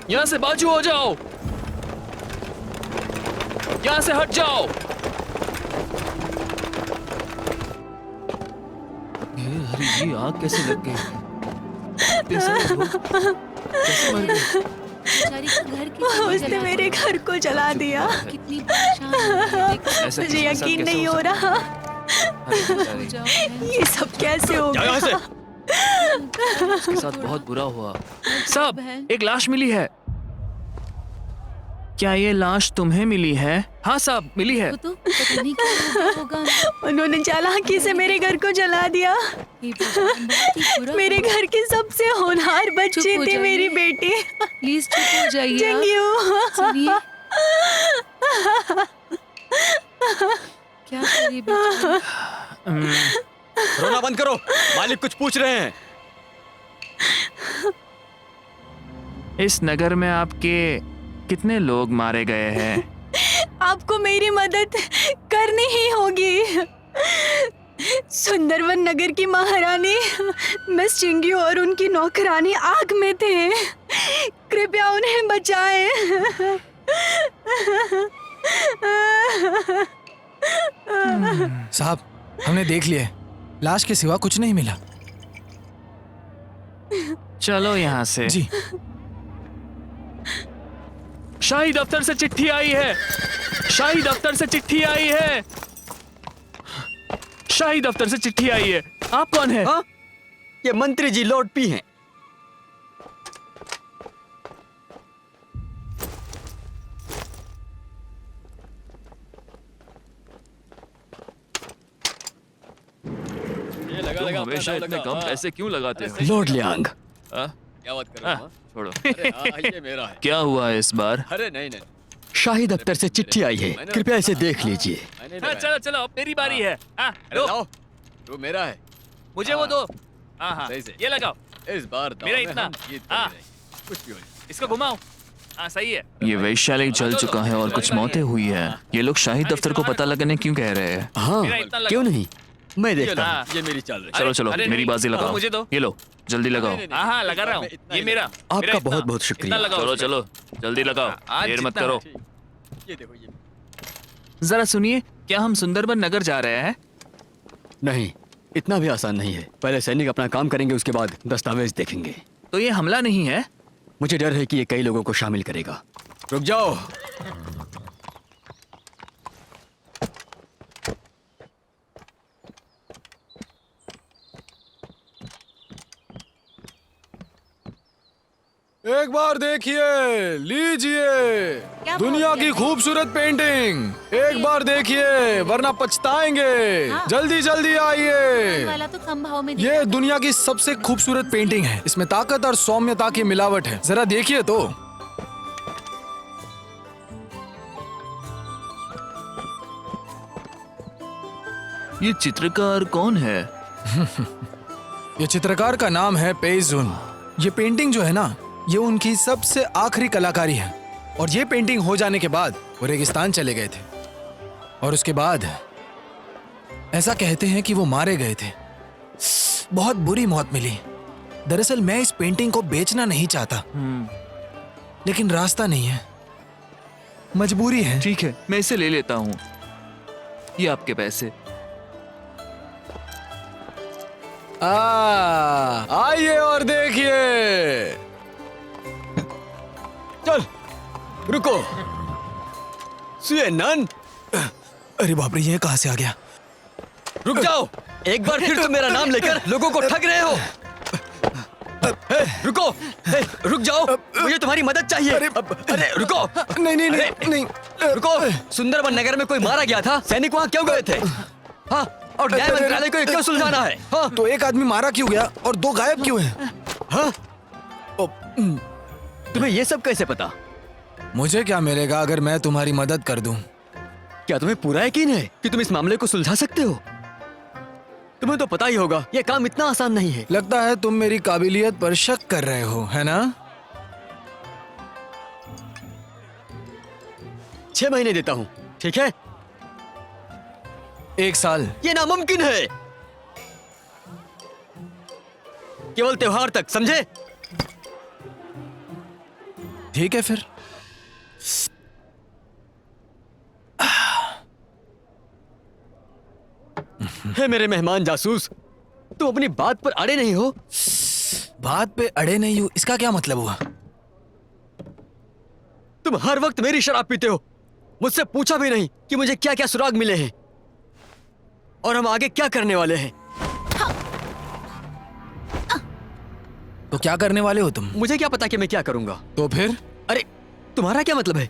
यहाँ से बाजू हो जाओ, यहाँ से हट जाओ। अरे ये आग कैसे लग गई? कैसे मर गई? उसने मेरे घर को जला दिया। कितनी परेशान मुझे यकीन नहीं हो रहा, ये सब कैसे हो गया? उसके साथ बहुत बुरा हुआ। सब, एक लाश मिली है। क्या ये लाश तुम्हें मिली है? हाँ साहब, मिली है। तो पता नहीं क्या होगा। उन्होंने चालाकी से मेरे घर को जला दिया। हे भगवान, बहुत ही बुरा मेरे हुआ। घर की सबसे होनहार बच्ची चुप हो थी जाइए। मेरी बेटी। प्लीज चुप हो जाइए आप। चिंग्यू। सुनिए, क्या करिए बेचारी। रोना बंद करो, मालिक कुछ पूछ रहे हैं। इस नगर में आपके कितने लोग मारे गए हैं? आपको मेरी मदद करनी ही होगी। सुंदरवन नगर की महारानी मिस चिंग्यू और उनकी नौकरानी आग में थे। कृपया उन्हें बचाएं। साहब, हमने देख लिया, लाश के सिवा कुछ नहीं मिला। चलो यहाँ से। जी। शाही दफ्तर से चिट्ठी आई है। शाही दफ्तर से चिट्ठी आई है। शाही दफ्तर से चिट्ठी आई है। आप कौन है? हाँ? ये मंत्री जी लॉर्ड पी हैं। तुम हमेशा इतने कम पैसे क्यों लगाते हो? Lord Liang. क्या बात कर रहे हो? छोड़ो। अरे हाँ, ये मेरा है। क्या हुआ इस बार? अरे नहीं नहीं, शाही दफ्तर से चिट्ठी आई है, कृपया इसे देख लीजिए। मैंने हाँ, चलो चलो, अब मेरी बारी है। हाँ, अरे लो, लाओ, वो मेरा है। मुझे वो दो। हाँ हाँ, सही से। ये लगाओ। इस बार दाव मेरा में इतना। हम जीत कर हाँ। ही रहेंगे। कुछ भी हो जाए। इसको घुमाओ। हाँ, सही है। ये वैश्यालय जल चुका है और कुछ मौतें हुई है। ये लोग शाही दफ्तर को पता लगाने क्यों कह रहे हैं? हाँ, मेरा इतना लगाओ। क्यों नहीं, मैं ये देखता लो, हूँ। ये मेरी चाल रही है। चलो चलो, अरे मेरी नहीं, बाजी लगाओ। मुझे दो। ये लो, जल्दी लगाओ। नहीं, नहीं, हाँ हाँ, इस लगा बार रहा हूँ। मैं इतना ये ही मेरा। लगाऊंगा। आपका मेरा इतना। बहुत बहुत शुक्रिया। इतना लगाओ। चलो चलो, जल्दी लगाओ। आज देर मत जितना करो। है, ये देखो ये। जरा सुनिए, क्या हम सुंदरबन नगर जा रहे हैं? नहीं, इतना भी आसान नहीं है। पहले सैनिक अपना काम करेंगे, उसके बाद दस्तावेज देखेंगे। तो ये हमला नहीं है? मुझे डर है कि ये कई लोगों को शामिल करेगा। रुक जाओ। एक बार देखिए, लीजिए दुनिया की खूबसूरत पेंटिंग। एक बार देखिए, वरना पछताएंगे। जल्दी जल्दी आइए। वाला तो कम भाव में ये दुनिया की सबसे खूबसूरत पेंटिंग है। इसमें ताकत और सौम्यता की मिलावट है। जरा देखिए तो। ये चित्रकार कौन है? ये चित्रकार का नाम है पेइजुन। ये पेंटिंग जो है ना, ये उनकी सबसे आखिरी कलाकारी है। और ये पेंटिंग हो जाने के बाद वो रेगिस्तान चले गए थे। और उसके बाद ऐसा कहते हैं कि वो मारे गए थे। बहुत बुरी मौत मिली। दरअसल मैं इस पेंटिंग को बेचना नहीं चाहता, लेकिन रास्ता नहीं है, मजबूरी है। ठीक है, मैं इसे ले लेता हूँ। ये आपके पैसे। आइए और देखिए। चल, रुको। सुएनन, अरे बाप रे, ये कहाँ से आ गया? रुक जाओ। एक बार फिर तुम मेरा नाम लेकर लोगों को ठग रहे हो। रुको, रुक जाओ, मुझे तुम्हारी मदद चाहिए। अरे रुको। नहीं नहीं नहीं, नहीं। रुको, सुंदरबन नगर में कोई मारा गया था, सैनिक वहाँ क्यों गए थे? हाँ, और न्याय मंत्रालय को ये क्यों सुलझाना है? हाँ, तो एक आदमी मारा क्यों गया और दो गायब क्यों हैं? हाँ? तुम्हें ये सब कैसे पता? मुझे क्या मिलेगा अगर मैं तुम्हारी मदद कर दूं? क्या तुम्हें पूरा यकीन है कि तुम इस मामले को सुलझा सकते हो? तुम्हें तो पता ही होगा, ये काम इतना आसान नहीं है। लगता है तुम मेरी काबिलियत पर शक कर रहे हो, है ना? 6 महीने देता हूँ, ठीक है? 1 साल। ये नामुमकिन है। केवल त्योहार तक, समझे? ठीक है फिर। हे मेरे मेहमान जासूस, तुम अपनी बात पर अड़े नहीं हो। बात पे अड़े नहीं हूं, इसका क्या मतलब हुआ? तुम हर वक्त मेरी शराब पीते हो, मुझसे पूछा भी नहीं कि मुझे क्या क्या सुराग मिले हैं और हम आगे क्या करने वाले हैं। तो क्या करने वाले हो तुम? मुझे क्या पता कि मैं क्या करूंगा। तो फिर? अरे तुम्हारा क्या मतलब है?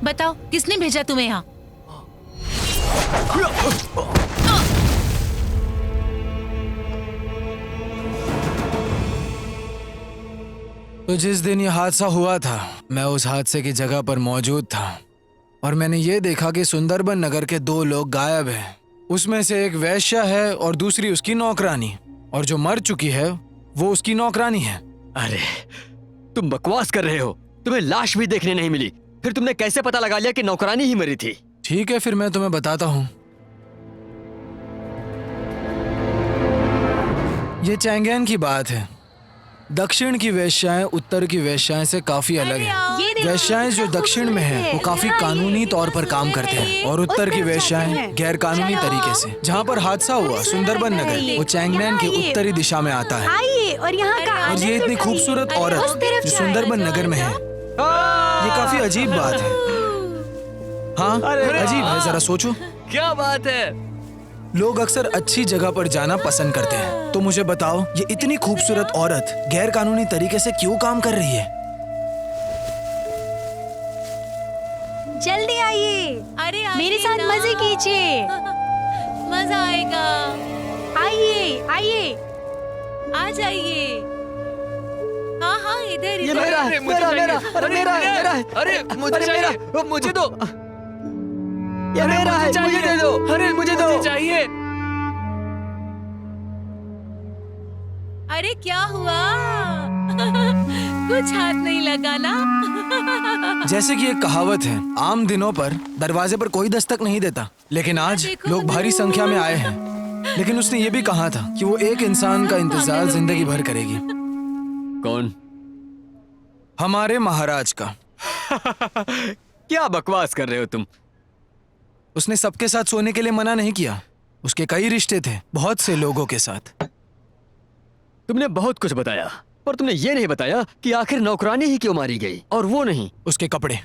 बताओ किसने भेजा तुम्हें यहाँ? तो जिस दिन ये हादसा हुआ था, मैं उस हादसे की जगह पर मौजूद था और मैंने ये देखा कि सुंदरबन नगर के 2 लोग गायब हैं। उसमें से एक वैश्या है और दूसरी उसकी नौकरानी, और जो मर चुकी है वो उसकी नौकरानी है। अरे तुम बकवास कर रहे हो, तुम्हें लाश भी देखने नहीं मिली, फिर तुमने कैसे पता लगा लिया कि नौकरानी ही मरी थी? ठीक है, फिर मैं तुम्हें बताता हूँ। ये चैंगेन की बात है। दक्षिण की वेश्याएं उत्तर की वेश्याएं से काफी अलग हैं। वेश्याएं जो दक्षिण में हैं वो काफी कानूनी तौर पर काम करते हैं और उत्तर की वेश्याएं गैर कानूनी तरीके से। जहाँ पर हादसा हुआ सुंदरबन नगर, वो चैंगमैन के उत्तरी दिशा में आता है। आइए और यहाँ का और ये इतनी खूबसूरत औरत जो सुंदरबन नगर में है, ये काफी अजीब बात है। हाँ, अजीब है, जरा सोचो। क्या बात है? लोग अक्सर अच्छी जगह पर जाना पसंद करते हैं, तो मुझे बताओ ये इतनी खूबसूरत औरत गैर कानूनी तरीके से क्यों काम कर रही है? जल्दी आइए, अरे आइए मेरे साथ ना। मजे कीजिए। मजा आएगा। आइए आइए। आ जाइए। हाँ हाँ, इधर ये इधर। मेरा है, मेरा मेरा, अरे मेरा है, मेरा है। अरे मुझे मेरा, मुझे दो। ये मेरा है, मुझे दे दो। अरे मुझे दो। चाहिए। अरे क्या हुआ? कुछ हाथ नहीं लगा ना? जैसे कि एक कहावत है, आम दिनों पर दरवाजे पर कोई दस्तक नहीं देता, लेकिन आज देखो, लोग भारी संख्या में आए हैं। लेकिन उसने ये भी कहा था कि वो एक इंसान का इंतजार जिंदगी भर करेगी। कौन? हमारे महाराज का। क्या बकवास कर रहे हो तुम? उसने सबके साथ सोने के लिए मना नहीं किया। उसके कई रिश्ते थे बहुत से लोगों के साथ। तुमने बहुत कुछ बताया, पर तुमने ये नहीं बताया कि आखिर नौकरानी ही क्यों मारी गई, और वो नहीं उसके कपड़े।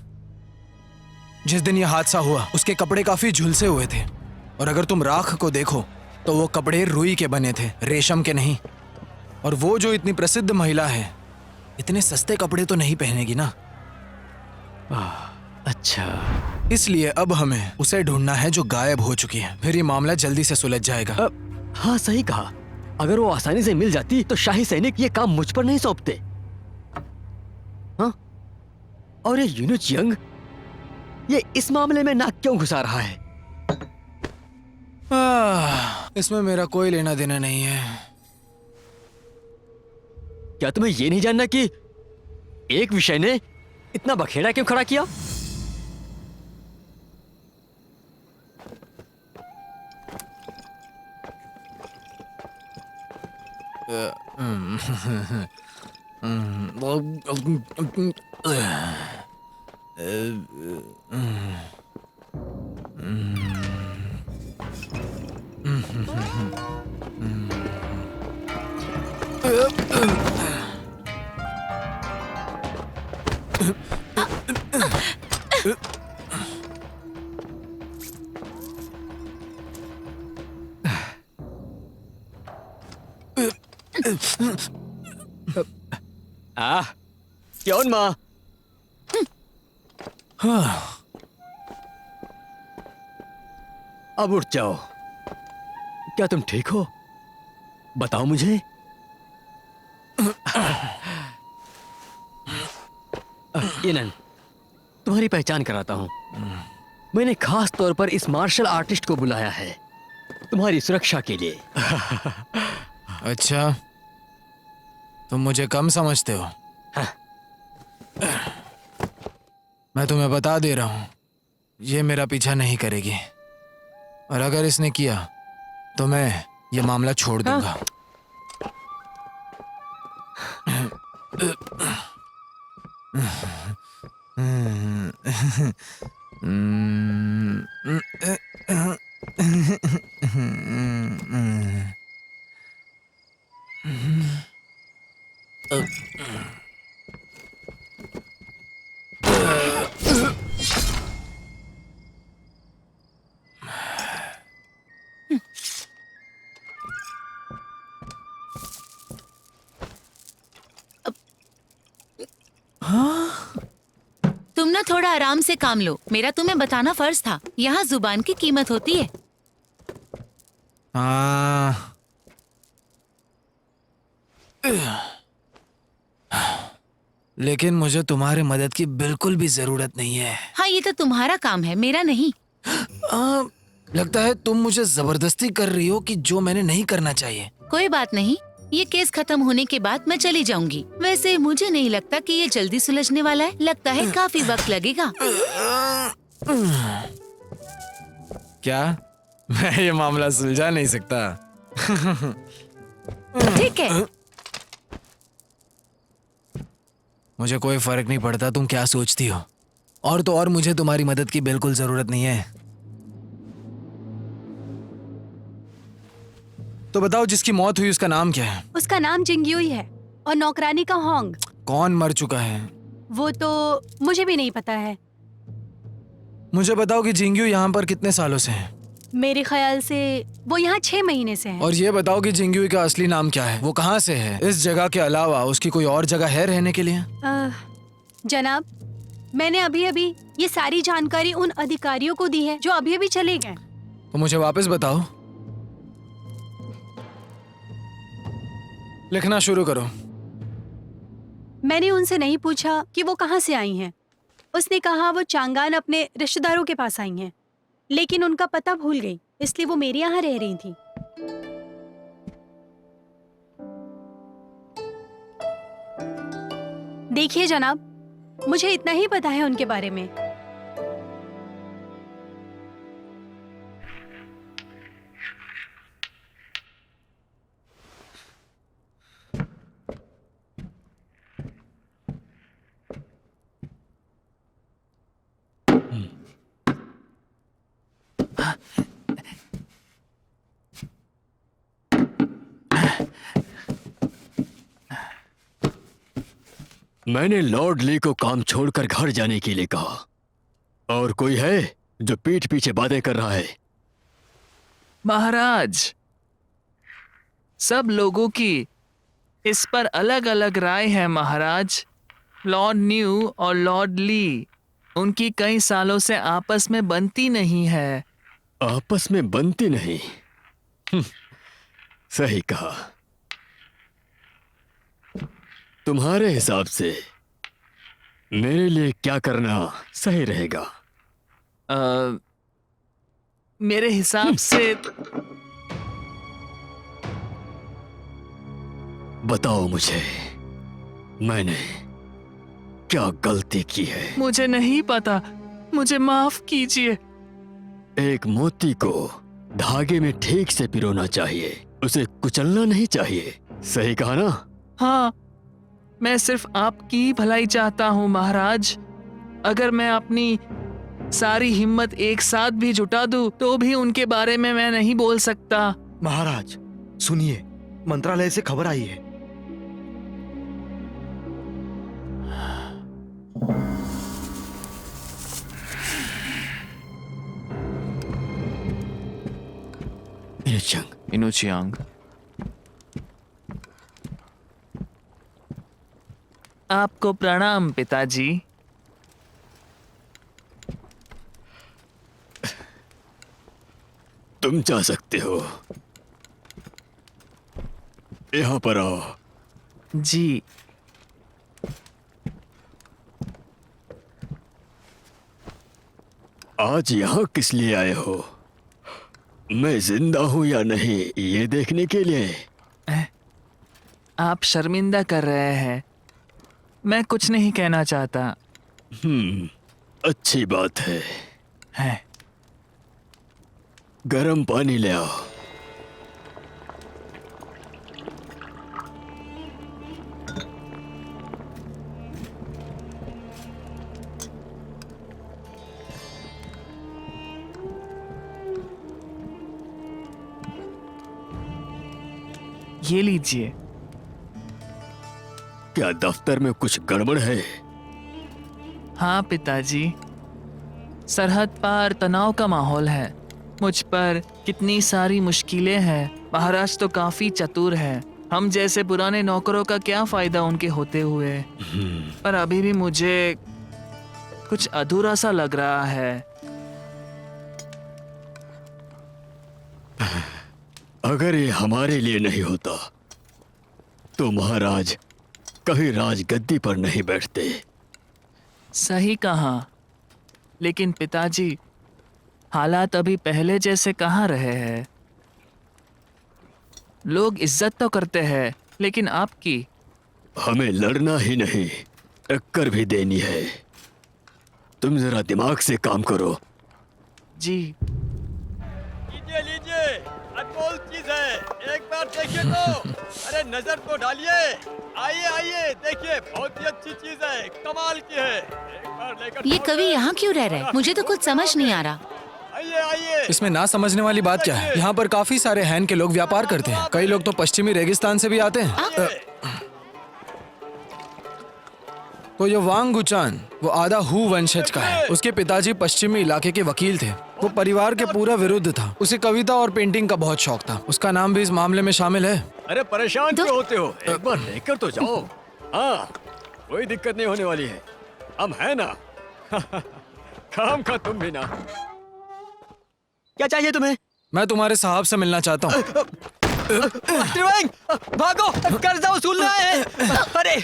जिस दिन यह हादसा हुआ उसके कपड़े काफी झुलसे हुए थे, और अगर तुम राख को देखो तो वो कपड़े रुई के बने थे, रेशम के नहीं। और वो जो इतनी प्रसिद्ध महिला है, इतने सस्ते कपड़े तो नहीं पहनेगी ना। अच्छा, इसलिए अब हमें उसे ढूंढना है जो गायब हो चुकी है, फिर ये मामला जल्दी से सुलझ जाएगा। हाँ सही कहा। अगर वो आसानी से मिल जाती तो शाही सैनिक ये काम मुझ पर नहीं सौंपते। हाँ? और ये यूनुच यंग, ये इस मामले में नाक क्यों घुसा रहा है? इसमें मेरा कोई लेना देना नहीं है। क्या तुम्हें ये नहीं जानना कि एक विषय ने इतना बखेड़ा क्यों खड़ा किया? कौन माँ? अब उठ जाओ। क्या तुम ठीक हो? बताओ मुझे। इनन, तुम्हारी पहचान कराता हूं। मैंने खास तौर पर इस मार्शल आर्टिस्ट को बुलाया है। तुम्हारी सुरक्षा के लिए। अच्छा, तुम मुझे कम समझते हो। मैं तुम्हें बता दे रहा हूं, ये मेरा पीछा नहीं करेगी, और अगर इसने किया तो मैं ये मामला छोड़ दूंगा। तुम ना थोड़ा आराम से काम लो, मेरा तुम्हें बताना फर्ज था। यहाँ जुबान की कीमत होती है। हाँ, लेकिन मुझे तुम्हारी मदद की बिल्कुल भी जरूरत नहीं है। हाँ, ये तो तुम्हारा काम है, मेरा नहीं। लगता है तुम मुझे जबरदस्ती कर रही हो कि जो मैंने नहीं करना चाहिए। कोई बात नहीं, ये केस खत्म होने के बाद मैं चली जाऊंगी। वैसे मुझे नहीं लगता कि ये जल्दी सुलझने वाला है, लगता है काफी वक्त लगेगा। क्या मैं ये मामला सुलझा नहीं सकता? ठीक है, मुझे कोई फर्क नहीं पड़ता तुम क्या सोचती हो, और तो और मुझे तुम्हारी मदद की बिल्कुल जरूरत नहीं है। तो बताओ, जिसकी मौत हुई उसका नाम क्या है? उसका नाम जिंगयुई है और नौकरानी का होंग। कौन मर चुका है? वो तो मुझे भी नहीं पता है। मुझे बताओ कि जिंगयू यहाँ पर कितने सालों से है? मेरे ख्याल से वो यहाँ 6 महीने से है। और ये बताओ कि जिंगयू का असली नाम क्या है? वो कहाँ से है? इस जगह के अलावा उसकी कोई और जगह है रहने के लिए? जनाब, मैंने अभी अभी ये सारी जानकारी उन अधिकारियों को दी है जो अभी अभी चले गए। तो मुझे वापस बताओ। लिखना शुरू करो। मैंने उनसे नहीं पूछा कि वो कहाँ से आई हैं। उसने कहा वो चांगान अपने रिश्तेदारों के पास आई हैं, लेकिन उनका पता भूल गई, इसलिए वो मेरे यहाँ रह रही थी। देखिए जनाब, मुझे इतना ही पता है उनके बारे में। मैंने लॉर्ड ली को काम छोड़कर घर जाने के लिए कहा, और कोई है जो पीठ पीछे बातें कर रहा है? महाराज, सब लोगों की इस पर अलग अलग राय है महाराज। लॉर्ड न्यू और लॉर्ड ली, उनकी कई सालों से आपस में बनती नहीं है। आपस में बनती नहीं? सही कहा। तुम्हारे हिसाब से मेरे लिए क्या करना सही रहेगा? मेरे हिसाब से बताओ मुझे, मैंने क्या गलती की है? मुझे नहीं पता, मुझे माफ कीजिए। एक मोती को धागे में ठीक से पिरोना चाहिए, उसे कुचलना नहीं चाहिए। सही कहा ना? हाँ, मैं सिर्फ आपकी ही भलाई चाहता हूँ महाराज। अगर मैं अपनी सारी हिम्मत एक साथ भी जुटा दूं, तो भी उनके बारे में मैं नहीं बोल सकता। महाराज सुनिए, मंत्रालय से खबर आई है। इनुचियांग, आपको प्रणाम पिताजी। तुम जा सकते हो, यहाँ पर आओ। जी। आज यहाँ किस लिए आए हो? मैं जिंदा हूँ या नहीं ये देखने के लिए। आप शर्मिंदा कर रहे हैं। मैं कुछ नहीं कहना चाहता। अच्छी बात है। गरम पानी ले आओ। ये लीजिए। क्या दफ्तर में कुछ गड़बड़ है? हाँ पिताजी, सरहद पार तनाव का माहौल है। मुझ पर कितनी सारी मुश्किलें हैं। महाराज तो काफी चतुर है। हम जैसे पुराने नौकरों का क्या फायदा उनके होते हुए। पर अभी भी मुझे कुछ अधूरा सा लग रहा है। अगर ये हमारे लिए नहीं होता तो महाराज कभी राजगद्दी पर नहीं बैठते। सही कहा, लेकिन पिताजी हालात अभी पहले जैसे कहाँ रहे हैं। लोग इज्जत तो करते हैं, लेकिन आपकी। हमें लड़ना ही नहीं, टक्कर भी देनी है। तुम जरा दिमाग से काम करो। जी। लीजिए लीजिए, अनमोल चीज है, एक बार देखिए तो। अरे नजर तो डालिए। आइए आइए, देखिए बहुत ही अच्छी चीज है, कमाल की है। एक बार लेकर ये कवि यहाँ क्यों रह रहा है? मुझे तो कुछ समझ नहीं आ रहा। आइए आइए। इसमें ना समझने वाली बात क्या है? यहाँ पर काफी सारे हैन के लोग व्यापार करते हैं। कई लोग तो पश्चिमी रेगिस्तान से भी आते हैं। तो ये वांग गुचान वो आधा हु वंशज का है। उसके पिताजी पश्चिमी इलाके के वकील थे। वो परिवार के पूरा विरुद्ध था। उसे कविता और पेंटिंग का बहुत शौक था। उसका नाम भी इस मामले में शामिल है। अरे परेशान क्यों होते हो? एक बार लेकर तो जाओ। हाँ, कोई दिक्कत नहीं होने वाली है। हम है ना। काम का तुम भी ना। क्या चाहिए तुम्हें? मैं तुम्हारे साहब से मिलना चाहता हूँ। त्रिवेंग, भागो, कर्जा वसूल रहा है। अरे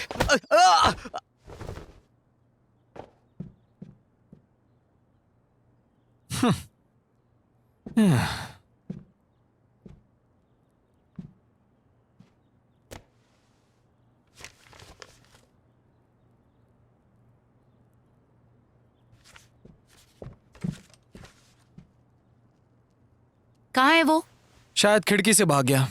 कहाँ है वो? शायद खिड़की से भाग गया।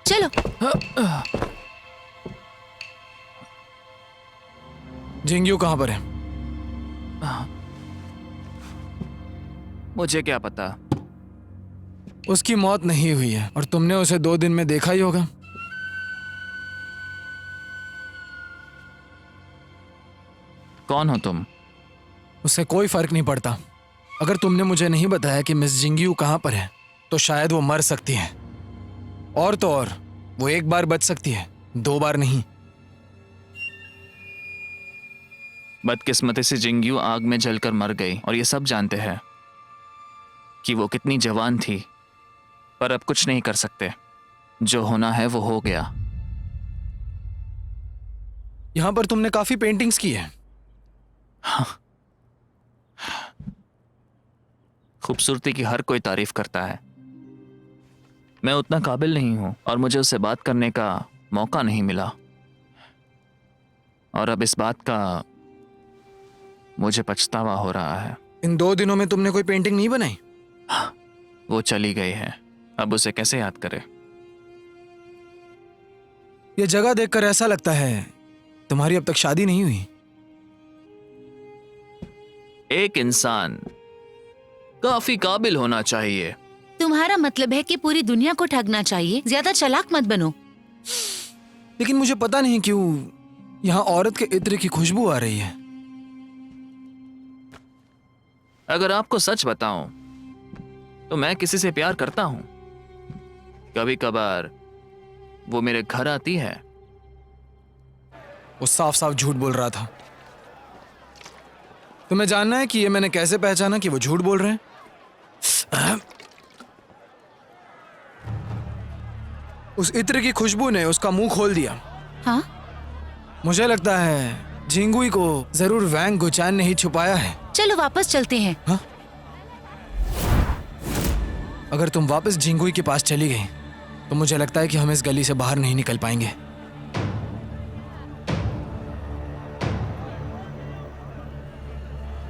चलो। जिंग्यू कहाँ पर है? मुझे क्या पता। उसकी मौत नहीं हुई है और तुमने उसे 2 दिन में देखा ही होगा। कौन हो तुम? उससे कोई फर्क नहीं पड़ता। अगर तुमने मुझे नहीं बताया कि मिस जिंग्यू कहाँ पर है तो शायद वो मर सकती है। और तो और वो 1 बार बच सकती है, 2 बार नहीं। बदकिस्मती से जिंग्यू आग में जलकर मर गई और ये सब जानते हैं कि वो कितनी जवान थी। पर अब कुछ नहीं कर सकते। जो होना है वो हो गया। यहां पर तुमने काफी पेंटिंग्स की है। खूबसूरती की हर कोई तारीफ करता है। मैं उतना काबिल नहीं हूं और मुझे उससे बात करने का मौका नहीं मिला। और अब इस बात का मुझे पछतावा हो रहा है। इन 2 दिनों में तुमने कोई पेंटिंग नहीं बनाई? वो चली गई है, अब उसे कैसे याद करे? ये जगह देखकर ऐसा लगता है तुम्हारी अब तक शादी नहीं हुई। एक इंसान काफी काबिल होना चाहिए। तुम्हारा मतलब है कि पूरी दुनिया को ठगना चाहिए? ज्यादा चालाक मत बनो। लेकिन मुझे पता नहीं क्यों यहाँ औरत के इत्र की खुशबू आ रही है। अगर आपको सच बताऊं तो मैं किसी से प्यार करता हूं। कभी कभार वो मेरे घर आती है। वो साफ साफ झूठ बोल रहा था। तुम्हें जानना है कि ये मैंने कैसे पहचाना कि वो झूठ बोल रहे हैं? उस इत्र की खुशबू ने उसका मुंह खोल दिया। हाँ? मुझे लगता है झिंगुई को जरूर वैंग गुचान ने ही छुपाया है। चलो वापस चलते हैं। हाँ? अगर तुम वापस झिंगुई के पास चली गई तो मुझे लगता है कि हम इस गली से बाहर नहीं निकल पाएंगे।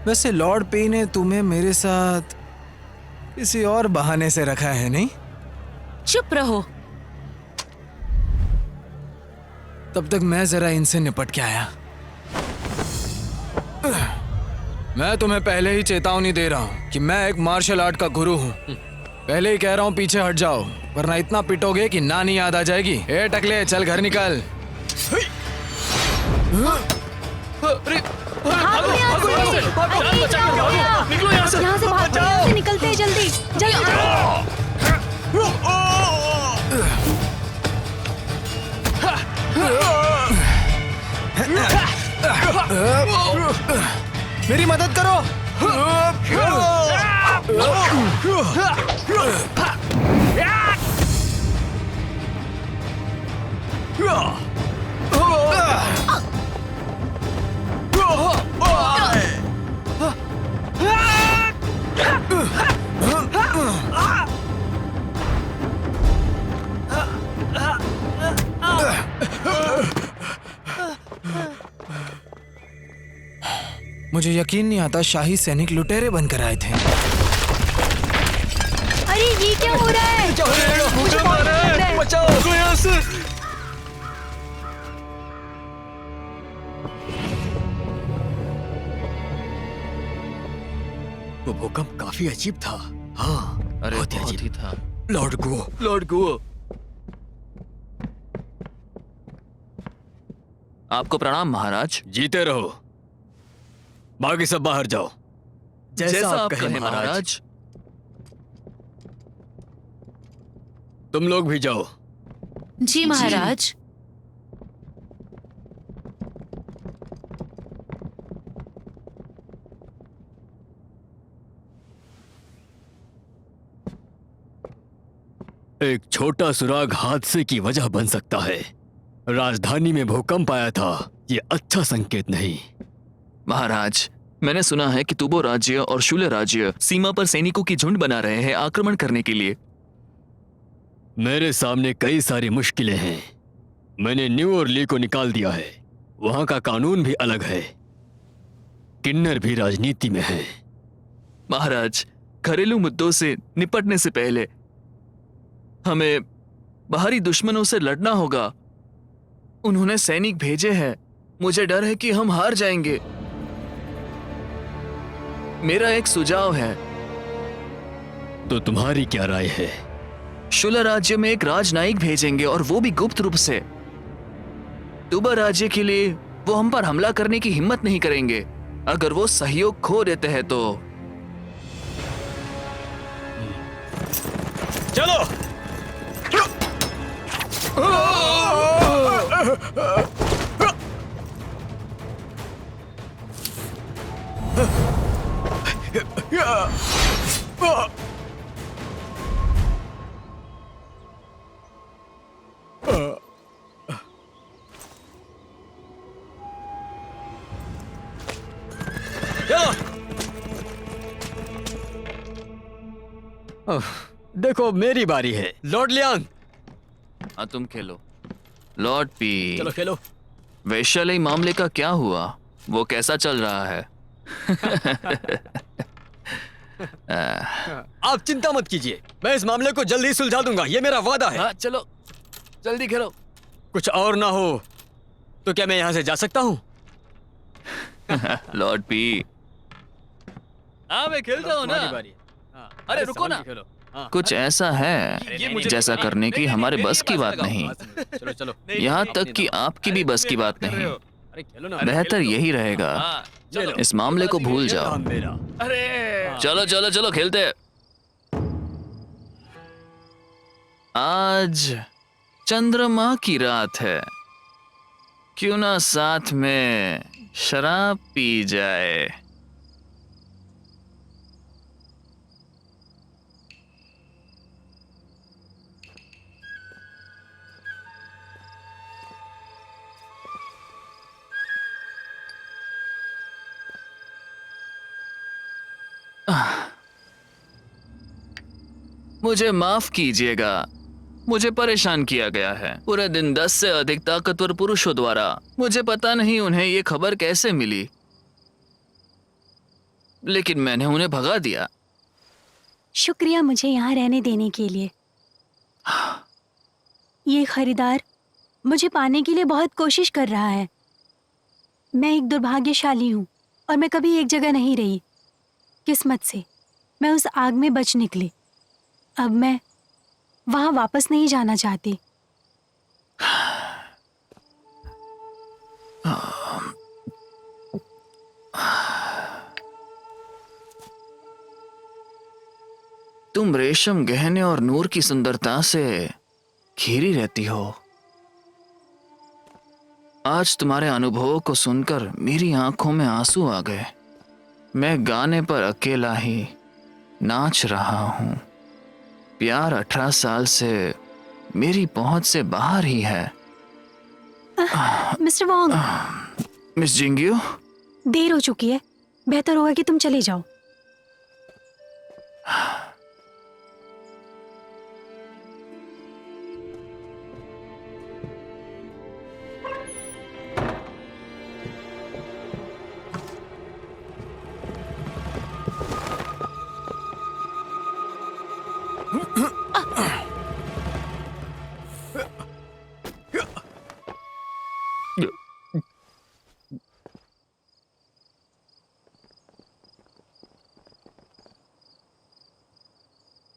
वैसे लॉर्ड पे ने तुम्हें मेरे साथ किसी और बहाने से रखा है, नहीं? चुप रहो। तब तक मैं जरा इनसे निपट के आया। मैं तुम्हें पहले ही चेतावनी दे रहा हूं कि मैं एक मार्शल आर्ट का गुरु हूं। पहले ही कह रहा हूं पीछे हट जाओ, वरना इतना पिटोगे कि नानी याद आ जाएगी। ए टकले, चल घर निकल। यहाँ से भागो, यहाँ से निकलते हैं जल्दी जल्दी जल्दी। मेरी मदद करो। मुझे यकीन नहीं आता शाही सैनिक लुटेरे बनकर आए थे। अरे ये क्या हो रहा है? मुझे बहुत डर लग रहा है। बचाओ यहाँ से। वो भूकंप काफी अजीब था। हाँ, अरे बहुत ही बहुत अजीब। ही था। Lord Guo, Lord Guo. आपको प्रणाम महाराज। जीते रहो। बाकी सब बाहर जाओ। जैसा आप कहें महाराज। तुम लोग भी जाओ। जी महाराज। एक छोटा सुराग हादसे की वजह बन सकता है। राजधानी में भूकंप आया था, ये अच्छा संकेत नहीं। महाराज, मैंने सुना है कि तुबो राज्य और शूले राज्य सीमा पर सैनिकों की झुंड बना रहे हैं आक्रमण करने के लिए। मेरे सामने कई सारी मुश्किलें हैं। मैंने न्यू और ली को निकाल दिया है। वहां का कानून भी अलग है। किन्नर भी राजनीति में है। महाराज, घरेलू मुद्दों से निपटने से पहले हमें बाहरी दुश्मनों से लड़ना होगा। उन्होंने सैनिक भेजे हैं। मुझे डर है कि हम हार जाएंगे। मेरा एक सुझाव है। तो तुम्हारी क्या राय है? शुला राज्य में एक राजनायक भेजेंगे और वो भी गुप्त रूप से। तुबा राज्य के लिए वो हम पर हमला करने की हिम्मत नहीं करेंगे। अगर वो सहयोग खो देते हैं तो चलो। देखो मेरी बारी है। Lord Liang. हाँ, तुम खेलो। लॉर्ड पी, चलो खेलो। वैश्यालय मामले का क्या हुआ? वो कैसा चल रहा है? आप चिंता मत कीजिए, मैं इस मामले को जल्दी सुलझा दूंगा, ये मेरा वादा है। हाँ, चलो जल्दी खेलो। कुछ और ना हो तो क्या मैं यहाँ से जा सकता हूँ? लॉर्ड पी, हाँ मैं खेलता हूँ ना। अरे रुको ना, कुछ ऐसा है जैसा करने की हमारे बस की बात नहीं। चलो चलो। यहाँ तक कि आपकी भी बस की बात नहीं। बेहतर यही रहेगा इस मामले को भूल ये जाओ। काम मेरा। अरे चलो चलो चलो खेलते हैं। आज चंद्रमा की रात है, क्यों ना साथ में शराब पी जाए। मुझे माफ कीजिएगा, मुझे परेशान किया गया है। पूरे दिन 10 से अधिक ताकतवर पुरुषों द्वारा। मुझे पता नहीं उन्हें ये खबर कैसे मिली, लेकिन मैंने उन्हें भगा दिया। शुक्रिया मुझे यहाँ रहने देने के लिए। ये खरीदार मुझे पाने के लिए बहुत कोशिश कर रहा है। मैं एक दुर्भाग्यशाली हूँ और मैं कभी एक जगह नहीं रही। किस्मत से मैं उस आग में बच निकली। अब मैं वहाँ वापस नहीं जाना चाहती। तुम रेशम गहने और नूर की सुंदरता से घिरी रहती हो। आज तुम्हारे अनुभवों को सुनकर मेरी आंखों में आंसू आ गए। मैं गाने पर अकेला ही नाच रहा हूं। प्यार 18 साल से मेरी पहुंच से बाहर ही है। मिस्टर वोंग, मिस जिंग्यू, देर हो चुकी है। बेहतर होगा कि तुम चले जाओ।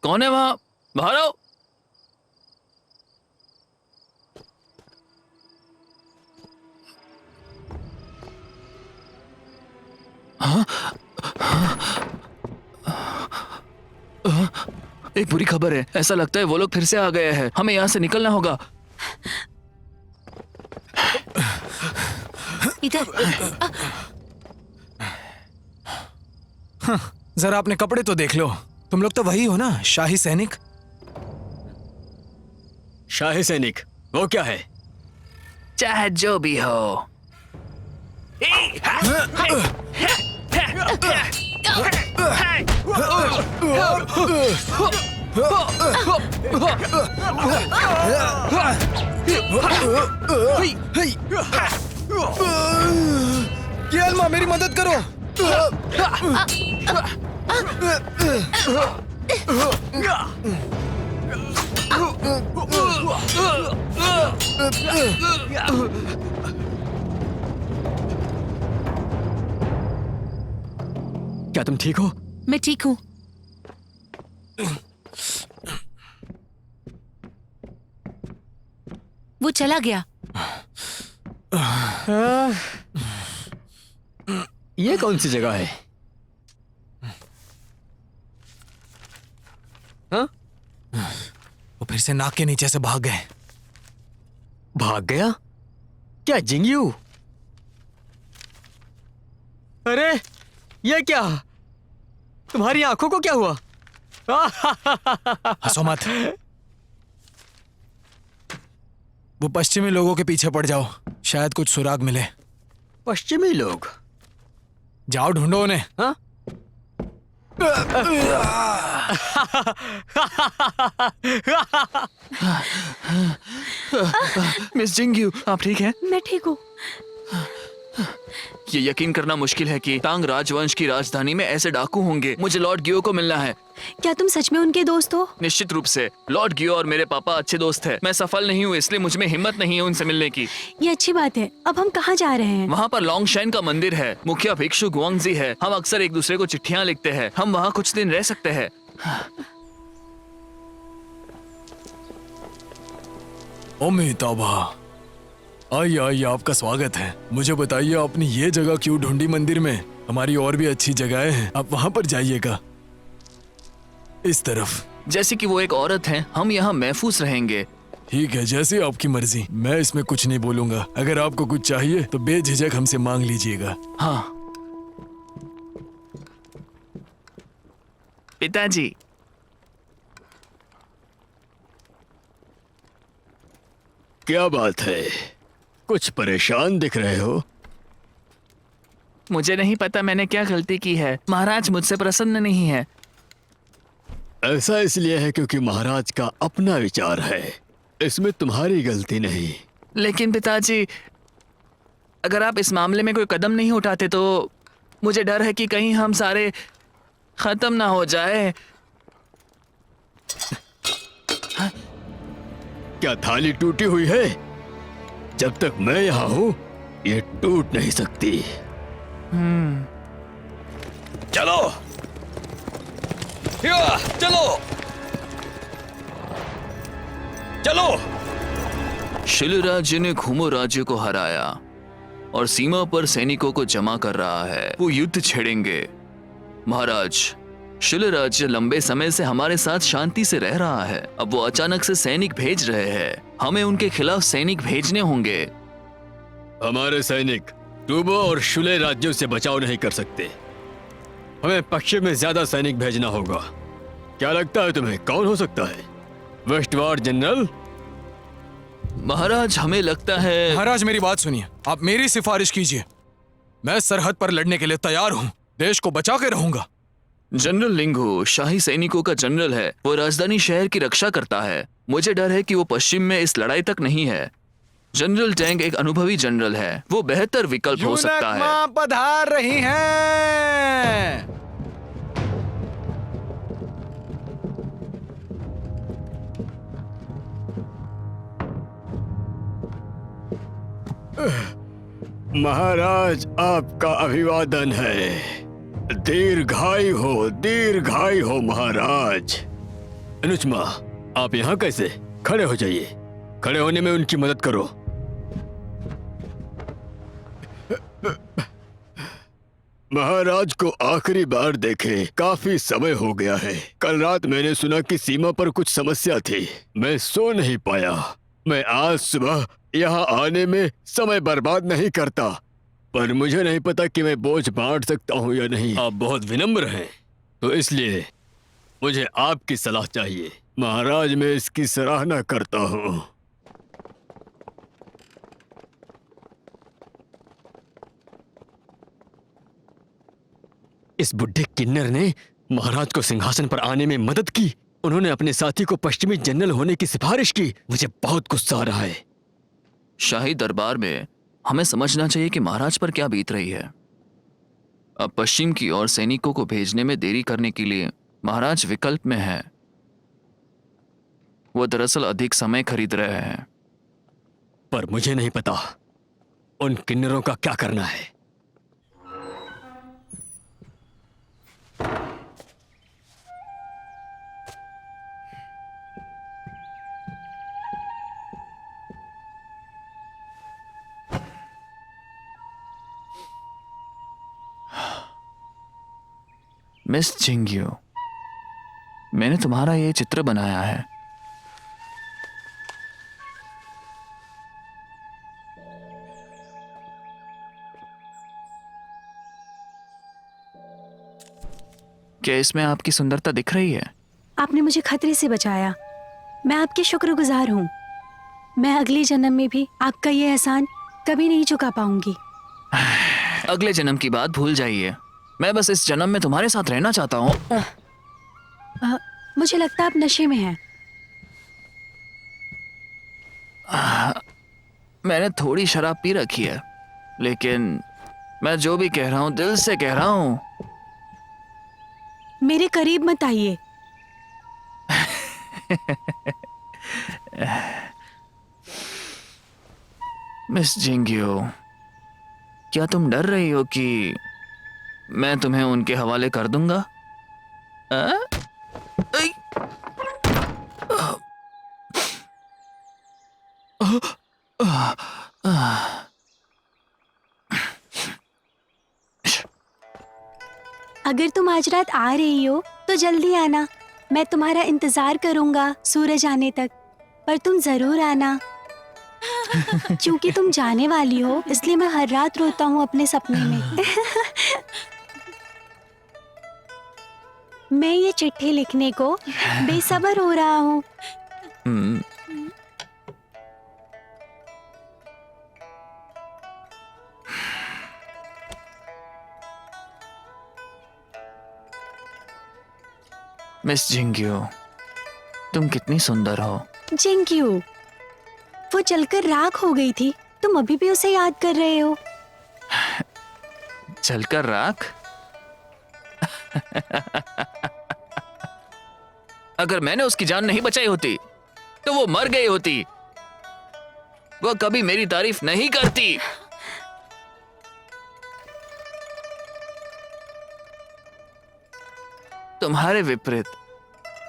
कौन है वहां? बाहर आओ। एक बुरी खबर है। ऐसा लगता है वो लोग फिर से आ गए हैं। हमें यहाँ से निकलना होगा। इधर। जरा अपने कपड़े तो देख लो। तुम लोग तो वही हो ना, शाही सैनिक। शाही सैनिक वो क्या है? चाहे जो भी हो। कियालमा, मेरी मदद करो। क्या तुम ठीक हो? मैं ठीक हूँ। वो चला गया। ये कौन सी जगह है? हाँ? वो फिर से नाक के नीचे से भाग गए। भाग गया? क्या जिंग्यू? अरे ये क्या? तुम्हारी आंखों को क्या हुआ? हंसो मत। वो पश्चिमी लोगों के पीछे पड़ जाओ, शायद कुछ सुराग मिले। पश्चिमी लोग? जाओ ढूंढो उन्हें। हाँ? मिस जिंग्यू, आप ठीक हैं? मैं ठीक हूँ। ये यकीन करना मुश्किल है कि तांग राजवंश की राजधानी में ऐसे डाकू होंगे। मुझे लॉर्ड गियो को मिलना है। क्या तुम सच में उनके दोस्त हो? निश्चित रूप से। लॉर्ड गियो और मेरे पापा अच्छे दोस्त हैं। मैं सफल नहीं हूँ, इसलिए मुझ में हिम्मत नहीं है उनसे मिलने की। ये अच्छी बात है। अब हम कहाँ जा रहे हैं? वहाँ पर लोंगशैन का मंदिर है। मुखिया भिक्षु गुआंगजी है। हम अक्सर एक दूसरे को चिट्ठियाँ लिखते हैं। हम वहाँ कुछ दिन रह सकते हैं। ओमी तौबा, आइए आइए, आपका स्वागत है। मुझे बताइए आपने ये जगह क्यों ढूंढी मंदिर में? हमारी और भी अच्छी जगहें हैं, आप वहाँ पर जाइएगा। इस तरफ। जैसे कि वो एक औरत है, हम यहाँ महफूज रहेंगे। ठीक है, जैसे आपकी मर्जी। मैं इसमें कुछ नहीं बोलूंगा। अगर आपको कुछ चाहिए तो बेझिझक हमसे मांग लीजिएगा। हाँ पिताजी, क्या बात है? कुछ परेशान दिख रहे हो। मुझे नहीं पता मैंने क्या गलती की है। महाराज मुझसे प्रसन्न नहीं है। ऐसा इसलिए है क्योंकि महाराज का अपना विचार है, इसमें तुम्हारी गलती नहीं। लेकिन पिताजी, अगर आप इस मामले में कोई कदम नहीं उठाते तो मुझे डर है कि कहीं हम सारे खत्म ना हो जाए। क्या थाली टूटी हुई है? जब तक मैं यहाँ हूँ ये टूट नहीं सकती। चलो या, चलो चलो। शिलराज्य ने घुमो राज्य को हराया और सीमा पर सैनिकों को जमा कर रहा है। वो युद्ध छेड़ेंगे। महाराज, शिलराज्य लंबे समय से हमारे साथ शांति से रह रहा है। अब वो अचानक से सैनिक भेज रहे हैं। हमें उनके खिलाफ सैनिक भेजने होंगे। हमारे सैनिक टूबो और शुले राज्यों से बचाव नहीं कर सकते। हमें पश्चिम में ज्यादा सैनिक भेजना होगा। क्या लगता है तुम्हें कौन हो सकता है? Westward general? महाराज, हमें लगता है। महाराज मेरी बात सुनिए, आप मेरी सिफारिश कीजिए। मैं सरहद पर लड़ने के लिए तैयार हूँ। देश को बचा के रहूंगा। जनरल लिंगू शाही सैनिकों का जनरल है। वो राजधानी शहर की रक्षा करता है। मुझे डर है कि वो पश्चिम में इस लड़ाई तक नहीं है। जनरल टैंग एक अनुभवी जनरल है। वो बेहतर विकल्प हो सकता है। यूनक पधार रही हैं। महाराज, आपका अभिवादन है। दीर्घायु हो महाराज। अनुचमा, आप यहाँ कैसे? खड़े हो जाइए। खड़े होने में उनकी मदद करो। महाराज को आखिरी बार देखे काफी समय हो गया है। कल रात मैंने सुना कि सीमा पर कुछ समस्या थी। मैं सो नहीं पाया। मैं आज सुबह यहाँ आने में समय बर्बाद नहीं करता, पर मुझे नहीं पता कि मैं बोझ बांट सकता हूँ या नहीं। आप बहुत विनम्र हैं, तो इसलिए मुझे आपकी सलाह चाहिए। महाराज, मैं इसकी सराहना करता हूँ। इस बुढ़े किन्नर ने महाराज को सिंहासन पर आने में मदद की। उन्होंने अपने साथी को पश्चिमी जनरल होने की सिफारिश की। मुझे बहुत गुस्सा आ रहा है। शाही दरबार में हमें समझना चाहिए कि महाराज पर क्या बीत रही है। अब पश्चिम की ओर सैनिकों को भेजने में देरी करने के लिए महाराज विकल्प में है। वो दरअसल अधिक समय खरीद रहे हैं। पर मुझे नहीं पता उन किन्नरों का क्या करना है। मिस जिंग्यू, मैंने तुम्हारा ये चित्र बनाया है। क्या इसमें आपकी सुंदरता दिख रही है? आपने मुझे खतरे से बचाया। मैं आपकी शुक्रगुजार हूँ। मैं अगले जन्म में भी आपका ये एहसान कभी नहीं चुका पाऊंगी। अगले जन्म की बात भूल जाइए। मैं बस इस जन्म में तुम्हारे साथ रहना चाहता हूँ। मुझे लगता है आप नशे में हैं। मैंने थोड़ी शराब पी रखी है, लेकिन मैं जो भी कह रहा हूँ दिल से कह रहा हूँ। मेरे करीब मत आइए। मिस जिंग्यो, क्या तुम डर रही हो कि मैं तुम्हें उनके हवाले कर दूंगा? अगर तुम आज रात आ रही हो तो जल्दी आना। मैं तुम्हारा इंतजार करूंगा सूरज आने तक, पर तुम जरूर आना। क्योंकि तुम जाने वाली हो इसलिए मैं हर रात रोता हूँ अपने सपने में। मैं ये चिट्ठी लिखने को बेसब्र हो रहा हूँ। हम्म, मिस जिंग्यो, तुम कितनी सुंदर हो। जिंक्यू, वो जलकर राख हो गई थी, तुम अभी भी उसे याद कर रहे हो। जलकर राख? अगर मैंने उसकी जान नहीं बचाई होती तो वो मर गई होती। वो कभी मेरी तारीफ नहीं करती। तुम्हारे विपरीत।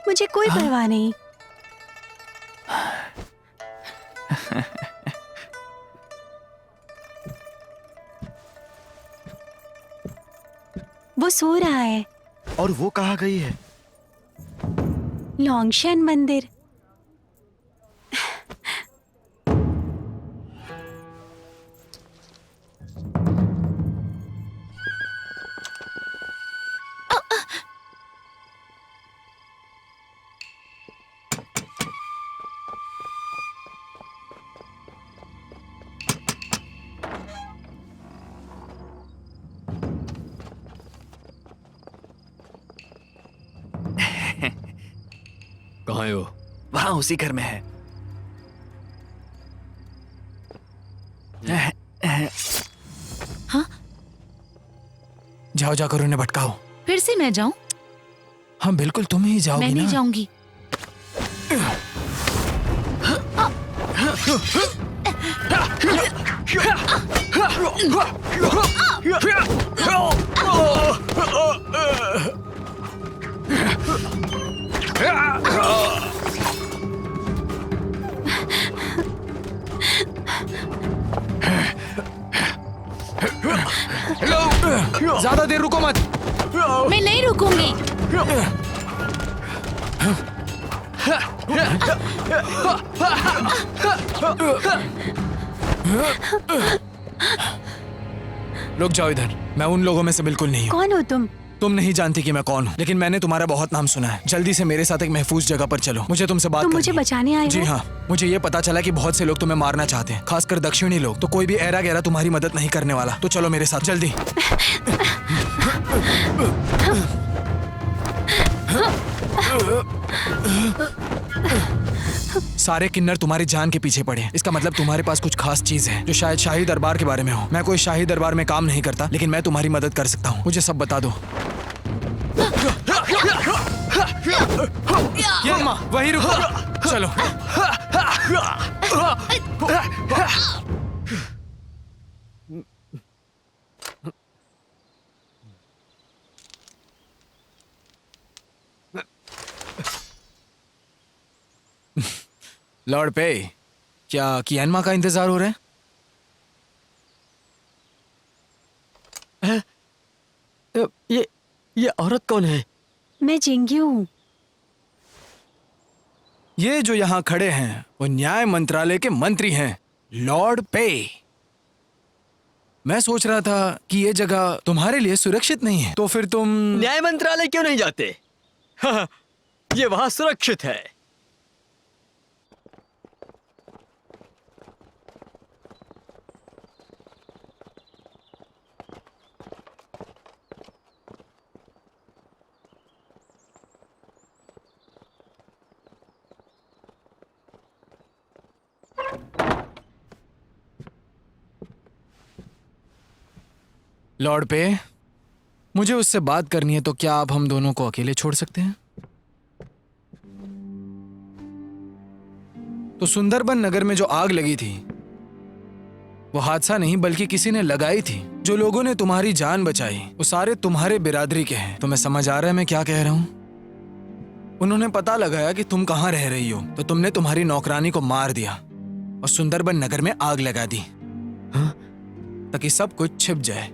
मुझे कोई परवाह नहीं। वो सो रहा है। और वो कहाँ गई है? लोंगशन मंदिर। कहाँ है वो? वहां उसी घर में है। जाओ जाकर उन्हें भटकाओ। फिर से मैं जाऊं? हाँ बिल्कुल, तुम ही जाओगी मैं नहीं ना। जाऊंगी। ज्यादा देर रुको मत। मैं नहीं रुकूंगी। रुक जाओ इधर। मैं उन लोगों में से बिल्कुल नहीं हूँ। कौन हो तुम? तुम नहीं जानती कि मैं कौन हूँ, लेकिन मैंने तुम्हारा बहुत नाम सुना है। जल्दी से मेरे साथ एक महफूज जगह पर चलो, मुझे तुमसे बात तुम करनी मुझे है। बचाने आए जी हो? हाँ, मुझे ये पता चला कि बहुत से लोग तुम्हें मारना चाहते हैं, खासकर दक्षिणी लोग। तो कोई भी ऐरा गहरा तुम्हारी मदद नहीं करने वाला। तो चलो मेरे साथ जल्दी। सारे किन्नर तुम्हारी जान के पीछे पड़े हैं। इसका मतलब तुम्हारे पास कुछ खास चीज है जो शायद शाही दरबार के बारे में हो। मैं कोई शाही दरबार में काम नहीं करता, लेकिन मैं तुम्हारी मदद कर सकता हूँ। मुझे सब बता दो। ये अम्मा, वहीं रुको। चलो। लॉर्ड पे, क्या कियानमा का इंतजार हो रहा है? ये औरत कौन है? मैं जिंग्यू हूँ। ये जो यहाँ खड़े हैं वो न्याय मंत्रालय के मंत्री हैं, लॉर्ड पे। मैं सोच रहा था कि ये जगह तुम्हारे लिए सुरक्षित नहीं है, तो फिर तुम न्याय मंत्रालय क्यों नहीं जाते? हाँ, ये वहां सुरक्षित है। लॉर्ड पे, मुझे उससे बात करनी है, तो क्या आप हम दोनों को अकेले छोड़ सकते हैं? तो सुंदरबन नगर में जो आग लगी थी वो हादसा नहीं बल्कि किसी ने लगाई थी। जो लोगों ने तुम्हारी जान बचाई वो सारे तुम्हारे बिरादरी के हैं। तुम्हें समझ आ रहा है मैं क्या कह रहा हूं? उन्होंने पता लगाया कि तुम कहां रह रही हो, तो तुमने तुम्हारी नौकरानी को मार दिया और सुंदरबन नगर में आग लगा दी। ताकि सब कुछ छिप जाए।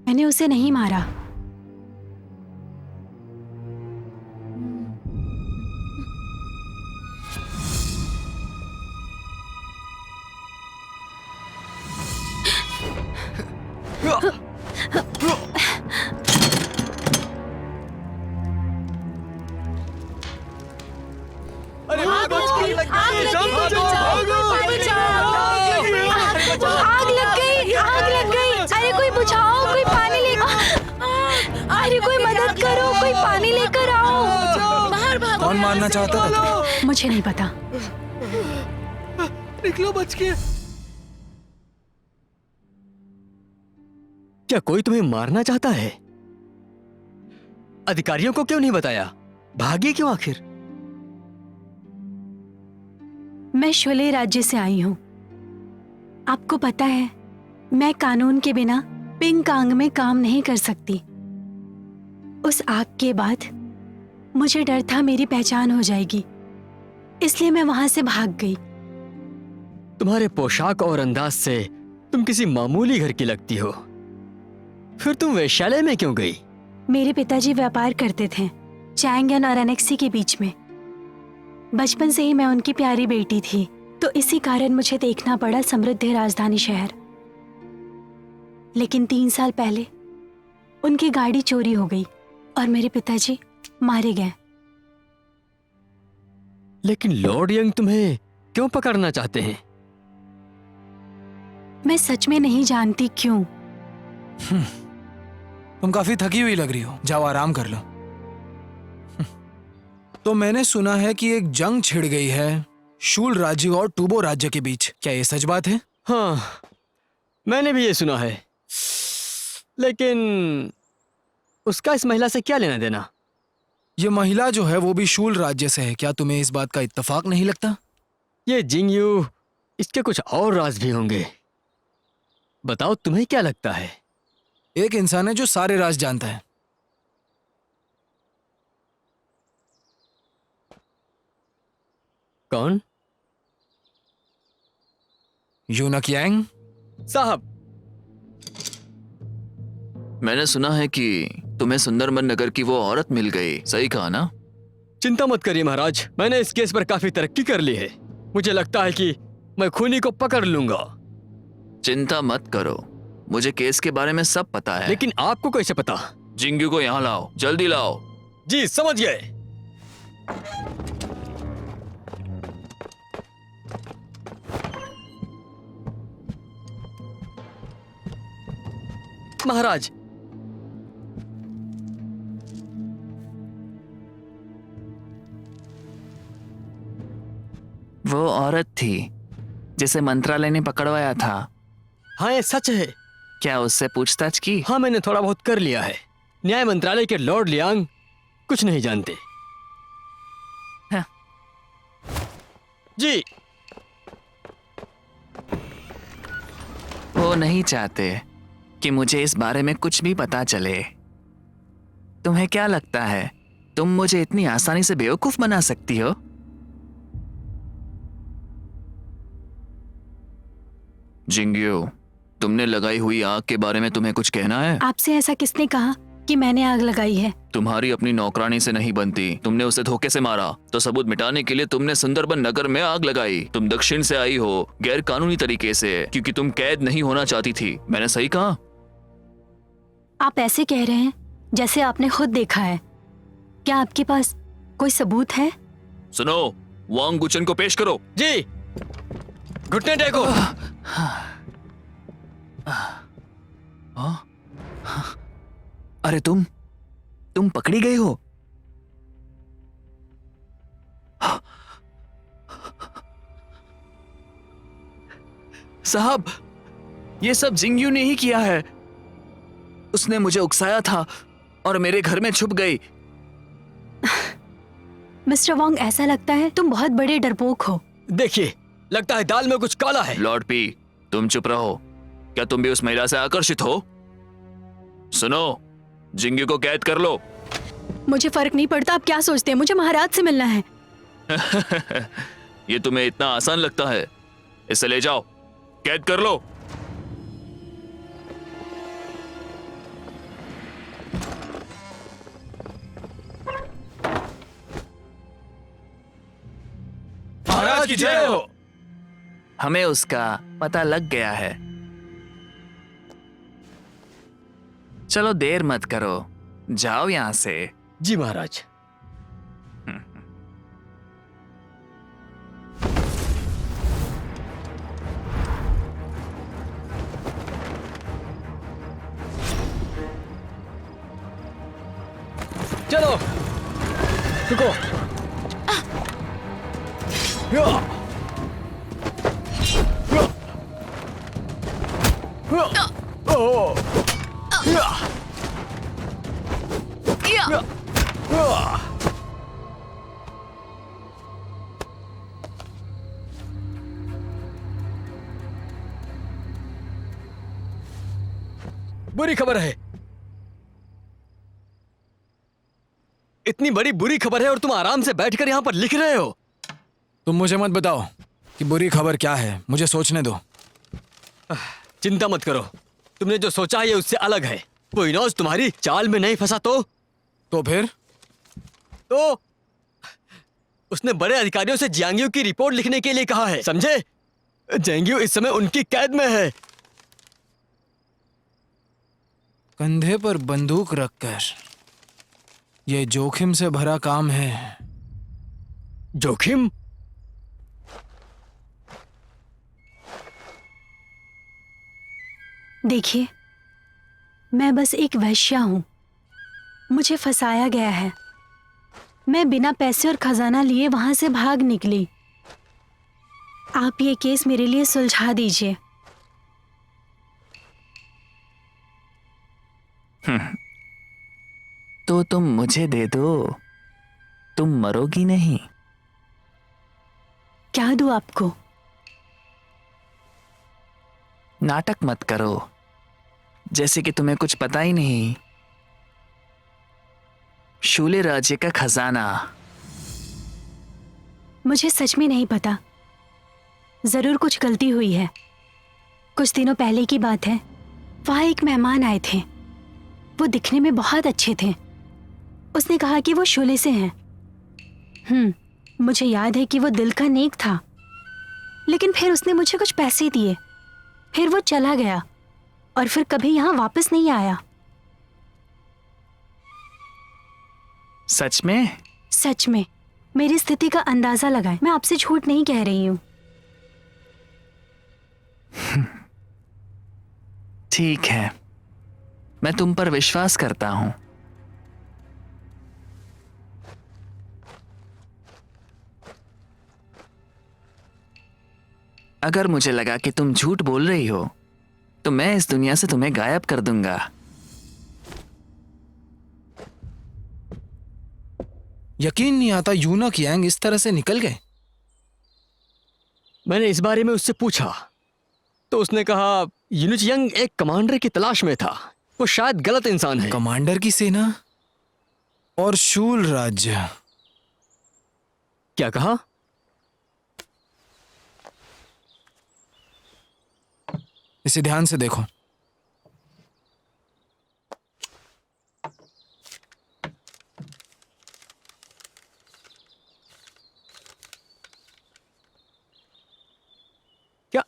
मैंने उसे नहीं मारा। आग लग गई, आग लग गई। अरे कोई बुझाओ, कोई पानी ले। अरे कोई मदद करो, कोई पानी लेकर आओ। बाहर भागो। कौन मारना चाहता था? मुझे नहीं पता। निकलो बच के। क्या कोई तुम्हें मारना चाहता है? अधिकारियों को क्यों नहीं बताया? भागी क्यों आखिर? मैं शोले राज्य से आई हूँ। आपको पता है, मैं कानून के बिना पिंकांग में काम नहीं कर सकती। उस आग के बाद मुझे डर था मेरी पहचान हो जाएगी, इसलिए मैं वहां से भाग गई। तुम्हारे पोशाक और अंदाज से तुम किसी मामूली घर की लगती हो। फिर तुम वेश्यालय में क्यों गई? मेरे पिताजी व्यापार करते थे चैंगन और अनेक्सी के बीच में। बचपन से ही मैं उनकी प्यारी बेटी थी, तो इसी कारण मुझे देखना पड़ा समृद्ध राजधानी शहर। लेकिन 3 साल पहले उनकी गाड़ी चोरी हो गई और मेरे पिताजी मारे गए। लेकिन लॉर्ड यंग तुम्हें क्यों पकड़ना चाहते हैं? मैं सच में नहीं जानती क्यों। तुम काफी थकी हुई लग रही हो, जाओ आराम कर लो। तो मैंने सुना है कि एक जंग छिड़ गई है शूल राज्य और टूबो राज्य के बीच। क्या ये सच बात है? हाँ, मैंने भी ये सुना है। लेकिन उसका इस महिला से क्या लेना देना? ये महिला जो है वो भी शूल राज्य से है। क्या तुम्हें इस बात का इत्तेफाक नहीं लगता? ये जिंगयू, इसके कुछ और राज भी होंगे। बताओ, तुम्हें क्या लगता है? एक इंसान है जो सारे राज जानता है। कौन? यूनक यांग साहब, मैंने सुना है कि तुम्हें सुंदरबन नगर की वो औरत मिल गई, सही कहा ना? चिंता मत करिए महाराज, मैंने इस केस पर काफी तरक्की कर ली है। मुझे लगता है कि मैं खूनी को पकड़ लूंगा। चिंता मत करो, मुझे केस के बारे में सब पता है। लेकिन आपको कैसे पता? जिंगू को यहाँ लाओ, जल्दी लाओ। जी समझ गए। महाराज, वो औरत थी जिसे मंत्रालय ने पकड़वाया था। हाँ ये सच है। क्या उससे पूछताछ की? हाँ, मैंने थोड़ा बहुत कर लिया है। न्याय मंत्रालय के लॉर्ड लियांग कुछ नहीं जानते। हाँ। जी, वो नहीं चाहते कि मुझे इस बारे में कुछ भी पता चले। तुम्हें क्या लगता है तुम मुझे इतनी आसानी से बेवकूफ बना सकती हो? जिंगयू, तुमने लगाई हुई आग के बारे में तुम्हें कुछ कहना है? आपसे ऐसा किसने कहा कि मैंने आग लगाई है? तुम्हारी अपनी नौकरानी से नहीं बनती। तुमने उसे धोखे से मारा, तो सबूत मिटाने के लिए तुमने सुंदरबन नगर में आग लगाई। तुम दक्षिण से आई हो, गैर कानूनी तरीके से, क्योंकि तुम कैद नहीं होना चाहती थी। मैंने सही कहा? आप ऐसे कह रहे हैं जैसे आपने खुद देखा है। क्या आपके पास कोई सबूत है? सुनो, वांग गुचन को पेश करो। जी, घुटने टेको। अरे तुम पकड़ी गई हो? साहब, ये सब जिंगयू ने ही किया है। उसने मुझे उकसाया था और मेरे घर में छुप गई। मिस्टर वांग, ऐसा लगता है तुम बहुत बड़े डरपोक हो। देखिए, लगता है दाल में कुछ काला है। लॉर्ड पी, तुम चुप रहो। क्या तुम भी उस महिला से आकर्षित हो? सुनो, जिंगयू को कैद कर लो। मुझे फर्क नहीं पड़ता आप क्या सोचते हैं, मुझे महाराज से मिलना है। ये तुम्हें इतना आसान लगता है? इसे ले जाओ, कैद कर लो। महाराज की जय हो। हमें उसका पता लग गया है। चलो देर मत करो, जाओ यहां से। जी महाराज। चलो रुको। या। या। ओ। या। या। या। बुरी खबर है। इतनी बड़ी बुरी खबर है और तुम आराम से बैठकर यहां पर लिख रहे हो। तुम मुझे मत बताओ कि बुरी खबर क्या है, मुझे सोचने दो। चिंता मत करो, तुमने जो सोचा है ये उससे अलग है। वो इनोज तुम्हारी चाल में नहीं फंसा तो फिर? तो उसने बड़े अधिकारियों से जियांगियो की रिपोर्ट लिखने के लिए कहा है, समझे? जियांगियो इस समय उनकी कैद में है। कंधे पर बंदूक रखकर ये जोखिम से भरा काम है। जोखिम? देखिए, मैं बस एक वेश्या हूं। मुझे फंसाया गया है। मैं बिना पैसे और खजाना लिए वहां से भाग निकली। आप ये केस मेरे लिए सुलझा दीजिए। तो तुम मुझे दे दो, तुम मरोगी नहीं। क्या दूं आपको? नाटक मत करो, जैसे कि तुम्हें कुछ पता ही नहीं। शूले राज्य का खजाना। मुझे सच में नहीं पता। जरूर कुछ गलती हुई है। कुछ दिनों पहले की बात है, वहां एक मेहमान आए थे। वो दिखने में बहुत अच्छे थे। उसने कहा कि वो शोले से हैं। मुझे याद है कि वो दिल का नेक था। लेकिन फिर उसने मुझे कुछ पैसे दिए, फिर वो चला गया और फिर कभी यहाँ वापस नहीं आया। सच में? सच में। मेरी स्थिति का अंदाजा लगाएं, मैं आपसे झूठ नहीं कह रही हूँ। ठीक है, मैं तुम पर विश्वास करता हूं। अगर मुझे लगा कि तुम झूठ बोल रही हो, तो मैं इस दुनिया से तुम्हें गायब कर दूंगा। यकीन नहीं आता यूनक यांग इस तरह से निकल गए। मैंने इस बारे में उससे पूछा तो उसने कहा यूनुच यंग एक कमांडर की तलाश में था। वो शायद गलत इंसान है। कमांडर की सेना और शूल राज्य। क्या कहा? इसे ध्यान से देखो। क्या?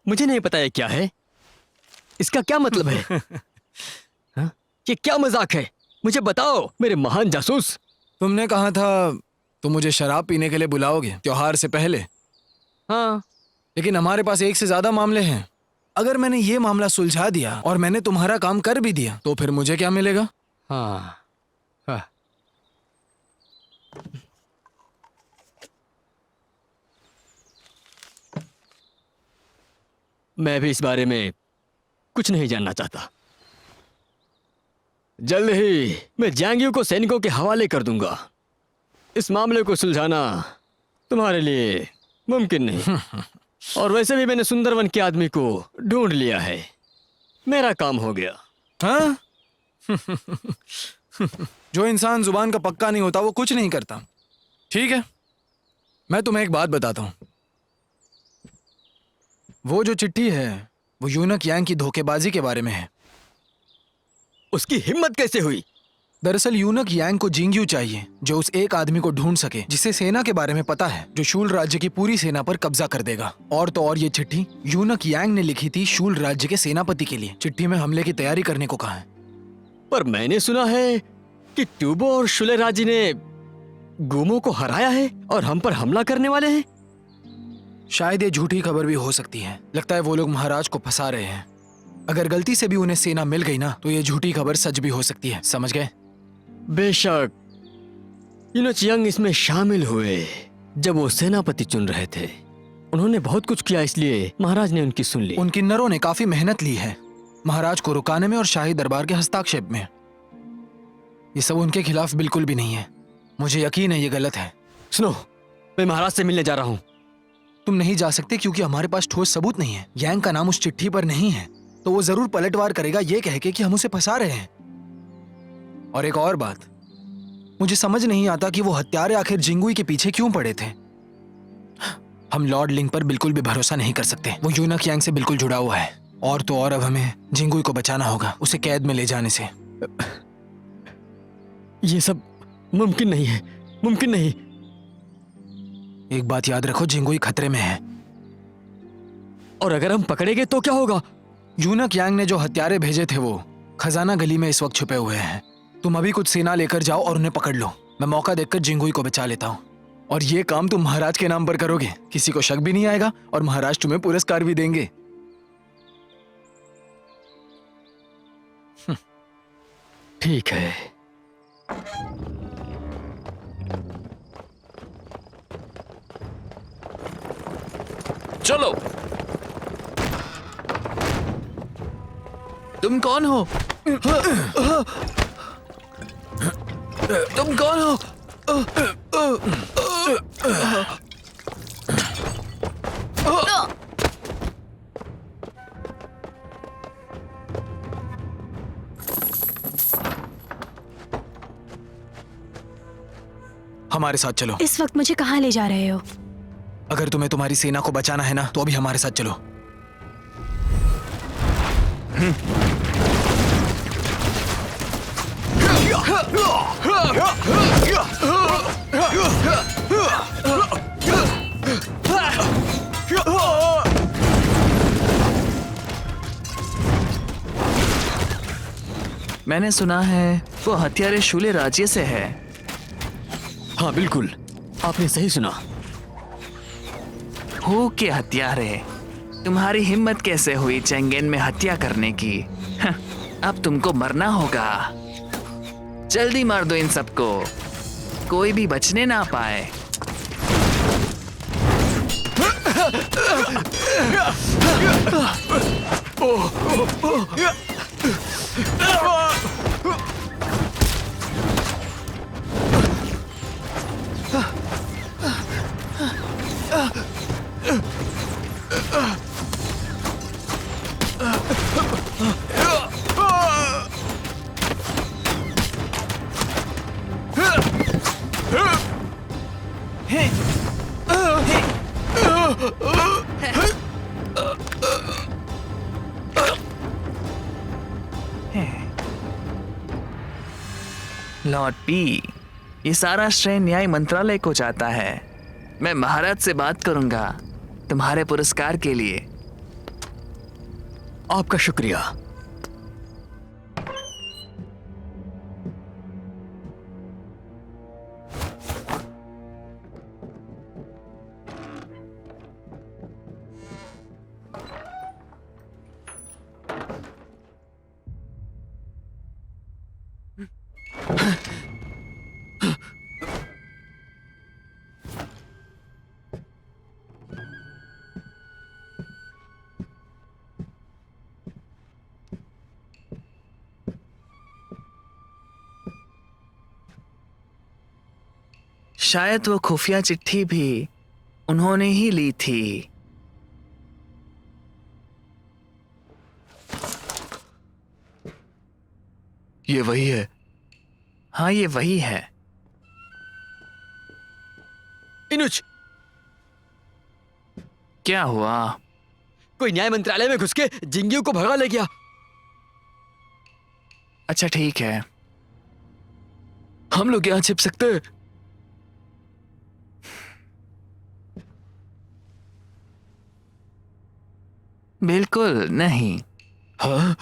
मुझे नहीं पता ये क्या है। इसका क्या मतलब है? हाँ? ये क्या मजाक है? मुझे बताओ मेरे महान जासूस। तुमने कहा था तुम मुझे शराब पीने के लिए बुलाओगे त्योहार से पहले। हाँ, लेकिन हमारे पास एक से ज्यादा मामले हैं। अगर मैंने ये मामला सुलझा दिया और मैंने तुम्हारा काम कर भी दिया तो फिर मुझे क्या मिलेगा? हाँ, हाँ। मैं भी इस बारे में कुछ नहीं जानना चाहता। जल्द ही मैं जियांगियो को सैनिकों के हवाले कर दूंगा। इस मामले को सुलझाना तुम्हारे लिए मुमकिन नहीं। और वैसे भी मैंने सुंदरवन के आदमी को ढूंढ लिया है। मेरा काम हो गया। हाँ? जो इंसान जुबान का पक्का नहीं होता वो कुछ नहीं करता। ठीक है, मैं तुम्हें एक बात बताता हूँ। वो जो चिट्ठी है वो यूनक यांग की धोखेबाजी के बारे में है। उसकी हिम्मत कैसे हुई? दरअसल यूनक यांग को जिंगयू चाहिए जो उस एक आदमी को ढूंढ सके जिसे सेना के बारे में पता है, जो शूल राज्य की पूरी सेना पर कब्जा कर देगा। और तो और ये चिट्ठी यूनक यांग ने लिखी थी शूल राज्य के सेनापति के लिए। चिट्ठी में हमले की तैयारी करने को कहा है। पर मैंने सुना है कि ट्यूबो और शुले राज्य ने गुमो को हराया है और हम पर हमला करने वाले हैं। शायद ये झूठी खबर भी हो सकती है। लगता है वो लोग महाराज को फंसा रहे हैं। अगर गलती से भी उन्हें सेना मिल गई ना तो ये झूठी खबर सच भी हो सकती है। समझ गए? बेशक युनचियांग इसमें शामिल हुए जब वो सेनापति चुन रहे थे। उन्होंने बहुत कुछ किया, इसलिए महाराज ने उनकी सुन ली। उन किन्नरों ने काफी मेहनत ली है महाराज को रुकाने में और शाही दरबार के हस्ताक्षेप में। ये सब उनके खिलाफ बिल्कुल भी नहीं है। मुझे यकीन है ये गलत है। सुनो, मैं महाराज से मिलने जा रहा हूँ। तुम नहीं जा सकते क्योंकि हमारे पास ठोस सबूत नहीं है। यांग का नाम उस चिट्ठी पर नहीं है तो वो जरूर पलटवार करेगा ये कह के कि हम उसे फंसा रहे हैं। और एक और बात, मुझे समझ नहीं आता कि वो हत्यारे आखिर जिंगुई के पीछे क्यों पड़े थे। हम लॉर्ड लिंग पर बिल्कुल भी भरोसा नहीं कर सकते। वो यूनक यांग से बिल्कुल जुड़ा हुआ है। और तो और अब हमें जिंगुई को बचाना होगा उसे कैद में ले जाने से। ये सब मुमकिन नहीं है, मुमकिन नहीं। एक बात याद रखो, जिंगुई खतरे में है। और अगर हम पकड़ेंगे तो क्या होगा? यूनक यांग ने जो हत्यारे भेजे थे वो खजाना गली में इस वक्त छुपे हुए हैं। तुम अभी कुछ सेना लेकर जाओ और उन्हें पकड़ लो। मैं मौका देखकर जिंगुई को बचा लेता हूँ। और ये काम तुम महाराज के नाम पर करोगे, किसी को शक भी नहीं आएगा और महाराज तुम्हें पुरस्कार भी देंगे। ठीक है। चलो। तुम कौन हो? तुम कौन हो? हमारे साथ चलो। इस वक्त मुझे कहाँ ले जा रहे हो? अगर तुम्हें तुम्हारी सेना को बचाना है ना तो अभी हमारे साथ चलो। मैंने सुना है वो हत्यारे शूले राज्य से है। हाँ बिल्कुल, आपने सही सुना। हो के हत्यारे? तुम्हारी हिम्मत कैसे हुई चेंगेन में हत्या करने की? अब तुमको मरना होगा। जल्दी मार दो इन सबको, कोई भी बचने ना पाए। लॉर्ड पी, ये सारा श्रेय न्याय मंत्रालय को जाता है। मैं महाराज से बात करूंगा तुम्हारे पुरस्कार के लिए। आपका शुक्रिया। शायद वो खुफिया चिट्ठी भी उन्होंने ही ली थी। ये वही है। हाँ, ये वही है। इनुच, क्या हुआ? कोई न्याय मंत्रालय में घुस के जिंगियों को भगा ले गया। अच्छा ठीक है, हम लोग यहाँ छिप सकते हैं? बिल्कुल नहीं। हाँ?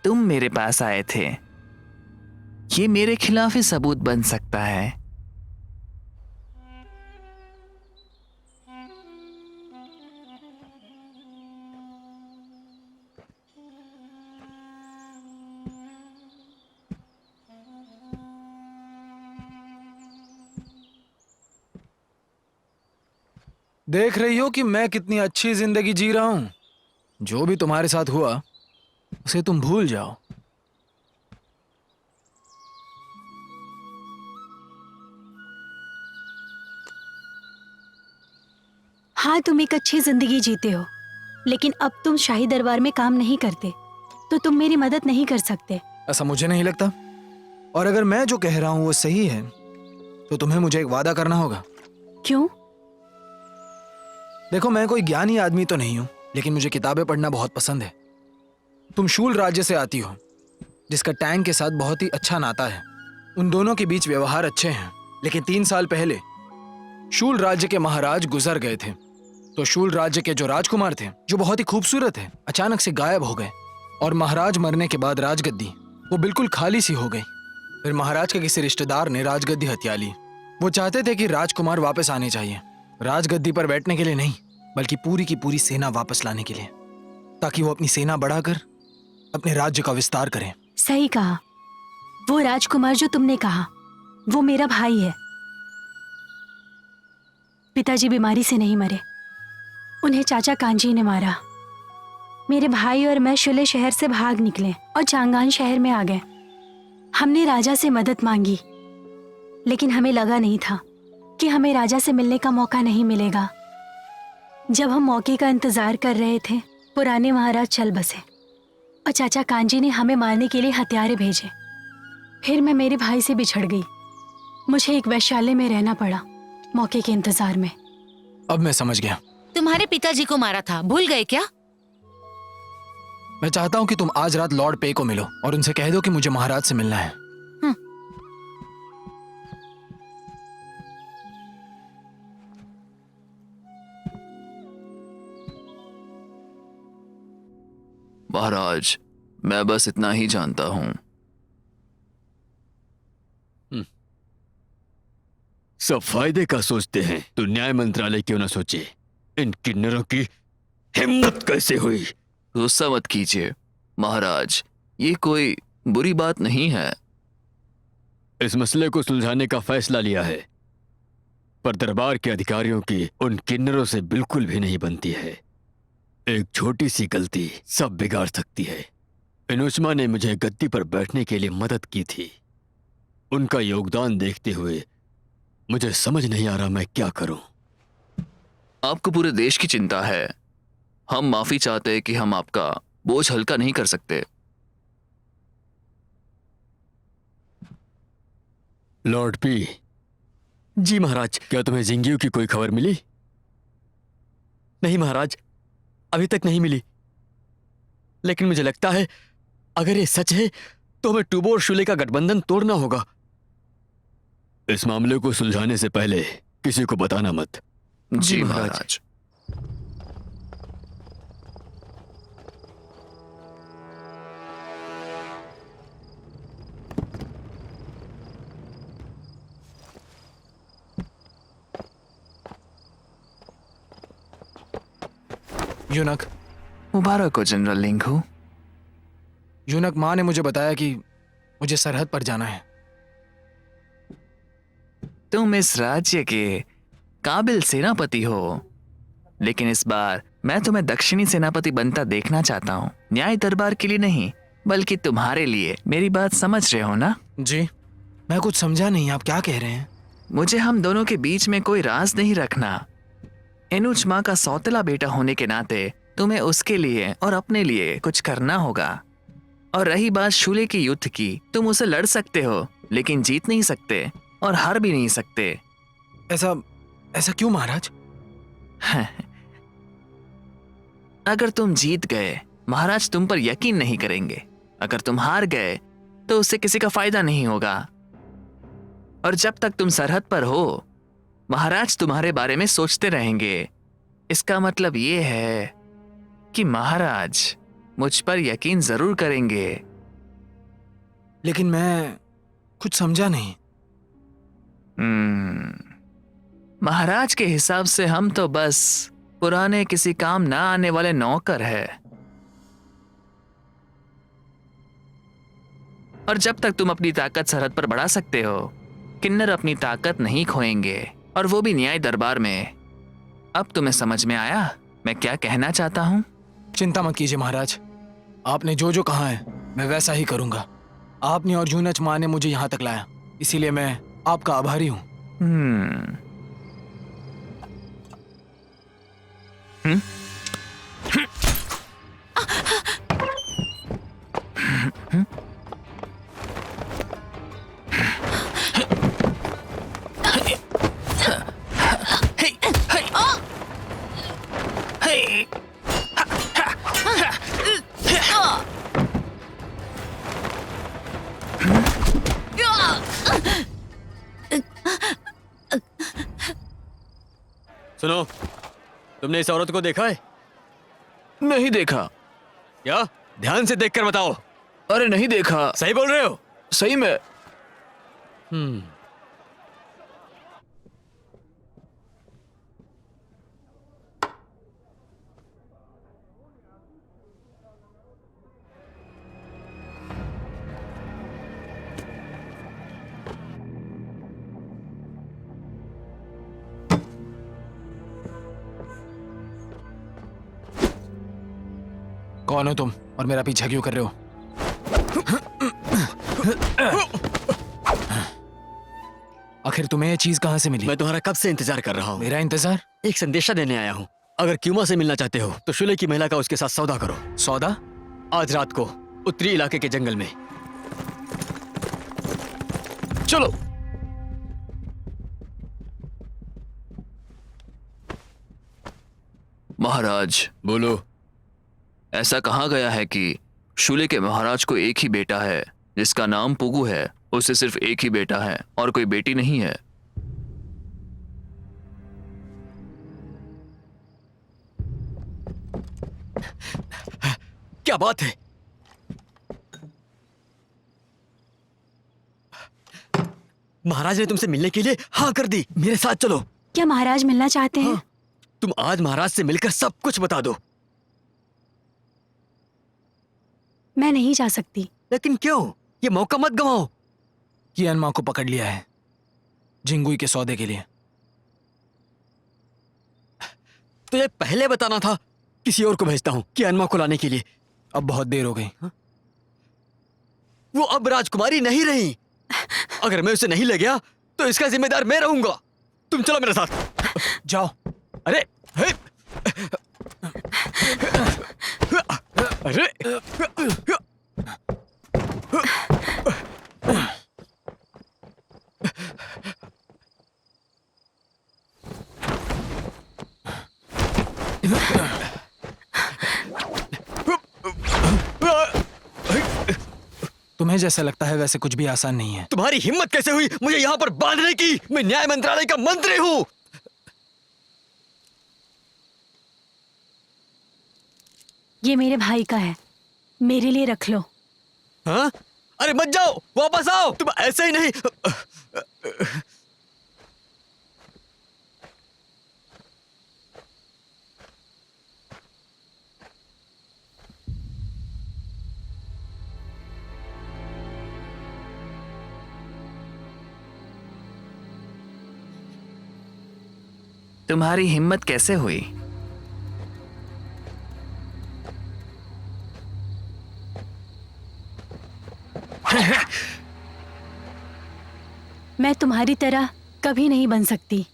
तुम मेरे पास आए थे, ये मेरे खिलाफ ही सबूत बन सकता है। देख रही हो कि मैं कितनी अच्छी जिंदगी जी रहा हूं। जो भी तुम्हारे साथ हुआ उसे तुम भूल जाओ। हाँ, तुम एक अच्छी जिंदगी जीते हो, लेकिन अब तुम शाही दरबार में काम नहीं करते, तो तुम मेरी मदद नहीं कर सकते। ऐसा मुझे नहीं लगता। और अगर मैं जो कह रहा हूं वो सही है तो तुम्हें मुझे एक वादा करना होगा। क्यों? देखो, मैं कोई ज्ञानी आदमी तो नहीं हूं, लेकिन मुझे किताबें पढ़ना बहुत पसंद है। तुम शूल राज्य से आती हो, जिसका टैंक के साथ बहुत ही अच्छा नाता है। उन दोनों के बीच व्यवहार अच्छे हैं, लेकिन 3 साल पहले शूल राज्य के महाराज गुजर गए थे। तो शूल राज्य के जो राजकुमार थे, जो बहुत ही खूबसूरत थे, अचानक से गायब हो गए। और महाराज मरने के बाद राजगद्दी वो बिल्कुल खाली सी हो गई। फिर महाराज के किसी रिश्तेदार ने राजगद्दी हथिया ली। वो चाहते थे कि राजकुमार वापस आने चाहिए, राजगद्दी पर बैठने के लिए नहीं, बल्कि पूरी की पूरी सेना वापस लाने के लिए, ताकि वो अपनी सेना बढ़ाकर अपने राज्य का विस्तार करें। सही कहा। वो राजकुमार जो तुमने कहा, वो मेरा भाई है। पिताजी बीमारी से नहीं मरे, उन्हें चाचा कांजी ने मारा। मेरे भाई और मैं शुले शहर से भाग निकले और चांगान शहर में आ गए। हमने राजा से मदद मांगी, लेकिन हमें लगा नहीं था कि हमें राजा से मिलने का मौका नहीं मिलेगा। जब हम मौके का इंतजार कर रहे थे, पुराने महाराज चल बसे और चाचा कांजी ने हमें मारने के लिए हथियारे भेजे। फिर मैं मेरे भाई से बिछड़ गई। मुझे एक वैश्यालय में रहना पड़ा, मौके के इंतजार में। अब मैं समझ गया। तुम्हारे पिताजी को मारा था, भूल गए क्या? मैं चाहता हूं कि तुम आज रात लॉर्ड पे को मिलो और उनसे कह दो कि मुझे महाराज से मिलना है। महाराज, मैं बस इतना ही जानता हूं। सब फायदे का सोचते हैं तो न्याय मंत्रालय क्यों ना सोचे। इन किन्नरों की हिम्मत कैसे हुई? गुस्सा मत कीजिए महाराज, ये कोई बुरी बात नहीं है। इस मसले को सुलझाने का फैसला लिया है, पर दरबार के अधिकारियों की उन किन्नरों से बिल्कुल भी नहीं बनती है। एक छोटी सी गलती सब बिगाड़ सकती है। इनुचमा ने मुझे गद्दी पर बैठने के लिए मदद की थी। उनका योगदान देखते हुए मुझे समझ नहीं आ रहा मैं क्या करूं। आपको पूरे देश की चिंता है। हम माफी चाहते हैं कि हम आपका बोझ हल्का नहीं कर सकते। लॉर्ड पी। जी महाराज। क्या तुम्हें जिंगियों की कोई खबर मिली? नहीं महाराज, अभी तक नहीं मिली। लेकिन मुझे लगता है अगर ये सच है तो हमें टूबो और शुले का गठबंधन तोड़ना होगा। इस मामले को सुलझाने से पहले किसी को बताना मत। जी महाराज। यूनक। मुबारक हो जनरल लिंगहू। यूनक, माँ ने मुझे बताया कि मुझे सरहद पर जाना है। तुम इस राज्य के काबिल सेनापति हो, लेकिन इस बार मैं तुम्हें दक्षिणी सेनापति बनता देखना चाहता हूँ। न्याय दरबार के लिए नहीं, बल्कि तुम्हारे लिए। मेरी बात समझ रहे हो ना? जी, मैं कुछ समझा नहीं, आप क्या कह रहे हैं? मुझे हम दोनों के बीच में कोई राज नहीं रखना। एनुचमा का सौतेला बेटा होने के नाते तुम्हें उसके लिए और अपने लिए कुछ करना होगा। और रही बात शूले के युद्ध की, तुम उसे लड़ सकते हो लेकिन जीत नहीं सकते और हार भी नहीं सकते। ऐसा ऐसा क्यों महाराज? अगर तुम जीत गए, महाराज तुम पर यकीन नहीं करेंगे। अगर तुम हार गए तो उससे किसी का फायदा नहीं होगा। और जब तक तुम सरहद पर हो, महाराज तुम्हारे बारे में सोचते रहेंगे। इसका मतलब ये है कि महाराज मुझ पर यकीन जरूर करेंगे। लेकिन मैं कुछ समझा नहीं। महाराज के हिसाब से हम तो बस पुराने किसी काम ना आने वाले नौकर है। और जब तक तुम अपनी ताकत सरहद पर बढ़ा सकते हो, किन्नर अपनी ताकत नहीं खोएंगे, और वो भी न्याय दरबार में। अब तुम्हें समझ में आया मैं क्या कहना चाहता हूं? चिंता मत कीजिए महाराज, आपने जो जो कहा है मैं वैसा ही करूंगा। आपने और जूनच माँ ने मुझे यहाँ तक लाया, इसीलिए मैं आपका आभारी हूँ। सुनो, तुमने इस औरत को देखा है? नहीं देखा। क्या? ध्यान से देखकर बताओ। अरे नहीं देखा। सही बोल रहे हो? सही में। कौन हो तुम और मेरा पीछा क्यों कर रहे हो? आखिर तुम्हें ये चीज कहां से मिली? मैं तुम्हारा कब से इंतजार कर रहा हूँ। मेरा इंतजार? एक संदेशा देने आया हूँ। अगर क्यूमा से मिलना चाहते हो तो शुले की महिला का उसके साथ सौदा करो। सौदा? आज रात को उत्तरी इलाके के जंगल में। चलो। महाराज बोलो। ऐसा कहा गया है कि शूले के महाराज को एक ही बेटा है जिसका नाम पुगु है। उसे सिर्फ एक ही बेटा है और कोई बेटी नहीं है। क्या बात है? महाराज ने तुमसे मिलने के लिए हाँ कर दी। मेरे साथ चलो। क्या महाराज मिलना चाहते हैं? तुम आज महाराज से मिलकर सब कुछ बता दो। मैं नहीं जा सकती। लेकिन क्यों? ये मौका मत गवाओ। कियान माँ को पकड़ लिया है जिंगुई के सौदे के लिए। तुझे पहले बताना था। किसी और को भेजता हूँ कियान माँ को लाने के लिए। अब बहुत देर हो गई। वो अब राजकुमारी नहीं रही। अगर मैं उसे नहीं ले गया तो इसका जिम्मेदार मैं रहूंगा। तुम चलो मेरे साथ। जाओ। अरे हे! अरे तुम्हें जैसा लगता है वैसे कुछ भी आसान नहीं है। तुम्हारी हिम्मत कैसे हुई मुझे यहाँ पर बांधने की? मैं न्याय मंत्रालय का मंत्री हूँ। ये मेरे भाई का है, मेरे लिए रख लो। हाँ? अरे मत जाओ, वापस आओ। तुम ऐसे ही नहीं। तुम्हारी हिम्मत कैसे हुई? मैं तुम्हारी तरह कभी नहीं बन सकती।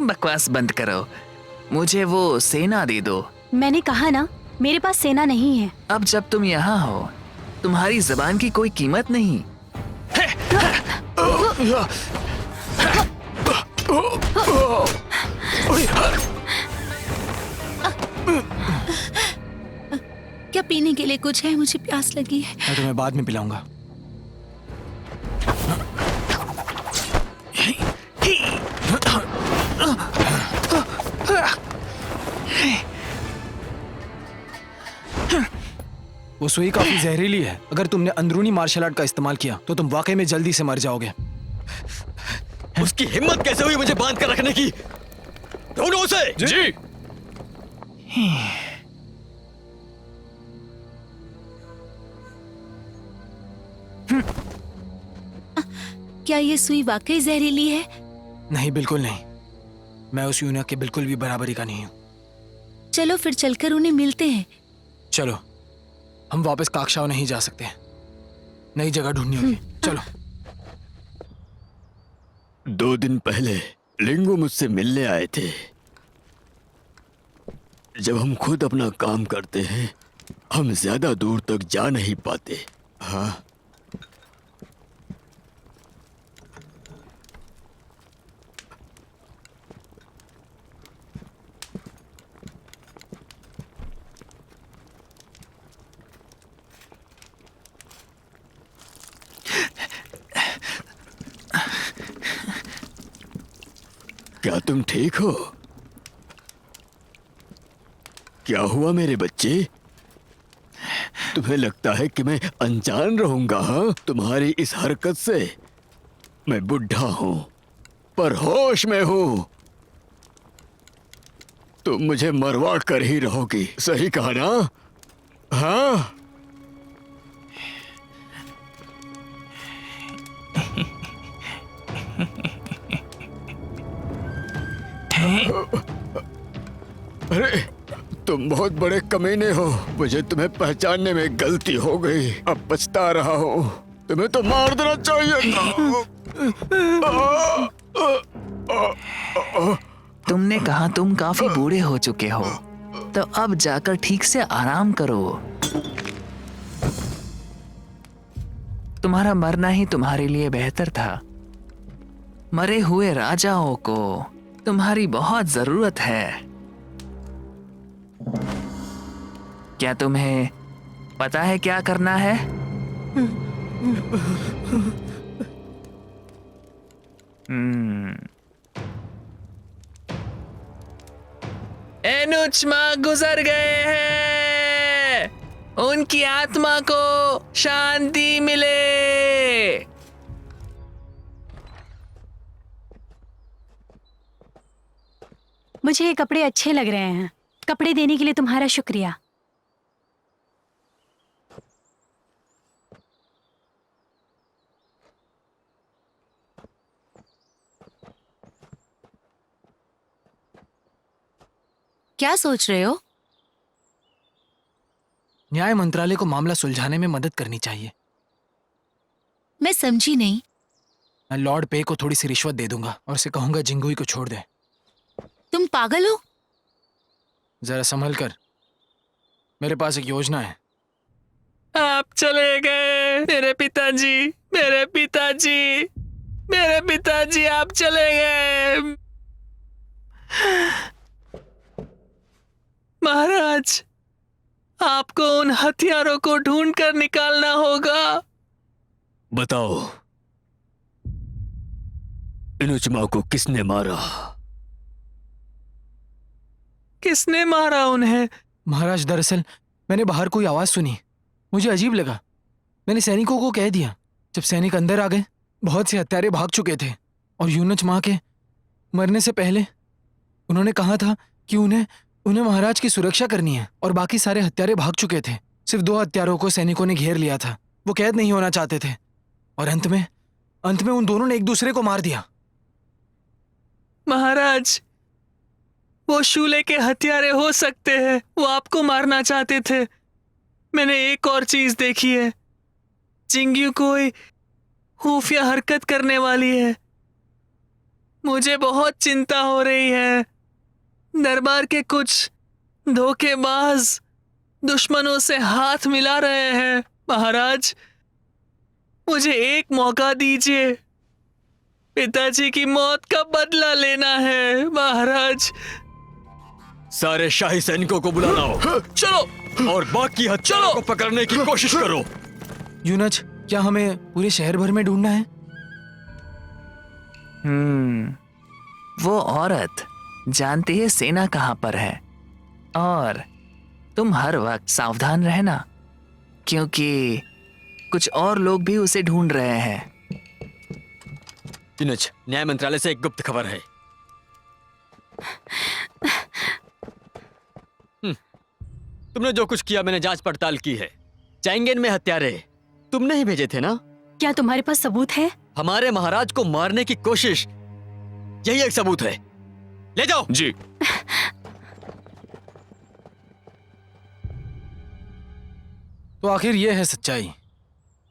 बकवास बंद करो। मुझे वो सेना दे दो। मैंने कहा ना मेरे पास सेना नहीं है। अब जब तुम यहाँ हो, तुम्हारी जबान की कोई कीमत नहीं। क्या पीने के लिए कुछ है? मुझे प्यास लगी है। मैं तुम्हें बाद में पिलाऊंगा। वो सुई काफी जहरीली है। अगर तुमने अंदरूनी मार्शल आर्ट का इस्तेमाल किया तो तुम वाकई में जल्दी से मर जाओगे। उसकी हिम्मत कैसे हुई मुझे बांध कर रखने की? ढूंढो उसे। जी। क्या ये सुई वाकई जहरीली है? नहीं, बिल्कुल नहीं। मैं उस यूनिक के बिल्कुल भी बराबरी का नहीं हूँ। चलो फिर चलकर उन्हें मिलते हैं। चलो, हम वापस काकशाओ नहीं जा सकते। नई जगह ढूंढनी होगी। चलो। 2 दिन पहले लिंगो मुझसे मिलने आए थे। जब हम खुद अपना काम करते हैं, हम ज्यादा दूर तक जा नहीं पाते। हाँ, क्या तुम ठीक हो? क्या हुआ मेरे बच्चे? तुम्हें लगता है कि मैं अनजान रहूंगा? हाँ, तुम्हारी इस हरकत से। मैं बुढ़ा हूं पर होश में हूं। तुम मुझे मरवा कर ही रहोगी, सही कहा ना? हाँ। अरे, तुम बहुत बड़े कमीने हो। मुझे तुम्हें पहचानने में गलती हो गई। अब पछता रहा हूँ। तुम्हें तो मार देना चाहिए था। तुमने कहा तुम काफी बूढ़े हो चुके हो, तो अब जाकर ठीक से आराम करो। तुम्हारा मरना ही तुम्हारे लिए बेहतर था। मरे हुए राजाओं को तुम्हारी बहुत जरूरत है। क्या तुम्हें पता है क्या करना है? एनुचमा गुजर गए हैं। उनकी आत्मा को शांति मिले। मुझे ये कपड़े अच्छे लग रहे हैं। कपड़े देने के लिए तुम्हारा शुक्रिया। क्या सोच रहे हो? न्याय मंत्रालय को मामला सुलझाने में मदद करनी चाहिए। मैं समझी नहीं। मैं लॉर्ड पे को थोड़ी सी रिश्वत दे दूंगा और उसे कहूंगा जिंगुई को छोड़ दे। तुम पागल हो? जरा संभल कर। मेरे पास एक योजना है। आप चले गए मेरे पिताजी, मेरे पिताजी, मेरे पिताजी, आप चले गए। महाराज, आपको उन हथियारों को ढूंढकर निकालना होगा। बताओ, इनुचमा को किसने मारा? किसने मारा उन्हें? महाराज, दरअसल मैंने बाहर कोई आवाज सुनी। मुझे अजीब लगा। मैंने सैनिकों को कह दिया। जब सैनिक अंदर आ गए, बहुत से हत्यारे भाग चुके थे और यूनुचमा के मरने से पहले उन्होंने कहा था कि उन्हें महाराज की सुरक्षा करनी है और बाकी सारे हत्यारे भाग चुके थे। सिर्फ 2 हत्यारों को सैनिकों ने घेर लिया था। वो कैद नहीं होना चाहते थे और अंत में उन दोनों ने एक दूसरे को मार दिया। महाराज, वो शूले के हत्यारे हो सकते हैं। वो आपको मारना चाहते थे। मैंने एक और चीज देखी है। जिंगयू कोई खुफिया हरकत करने वाली है। मुझे बहुत चिंता हो रही है। दरबार के कुछ धोखेबाज दुश्मनों से हाथ मिला रहे हैं। महाराज, मुझे एक मौका दीजिए। पिताजी की मौत का बदला लेना है महाराज। सारे शाही सैनिकों को बुला लाओ। चलो। और बाकी हत्यारों को पकड़ने की कोशिश करो। यूनच, क्या हमें पूरे शहर भर में ढूंढना है? वो औरत जानती है सेना कहां पर है, और तुम हर वक्त सावधान रहना, क्योंकि कुछ और लोग भी उसे ढूंढ रहे हैं। यूनच, न्याय मंत्रालय से एक गुप्त खबर है। तुमने जो कुछ किया मैंने जांच पड़ताल की है। चैंगेन में हत्यारे तुमने ही भेजे थे ना? क्या तुम्हारे पास सबूत है? हमारे महाराज को मारने की कोशिश, यही एक सबूत है। ले जाओ। जी। तो आखिर ये है सच्चाई,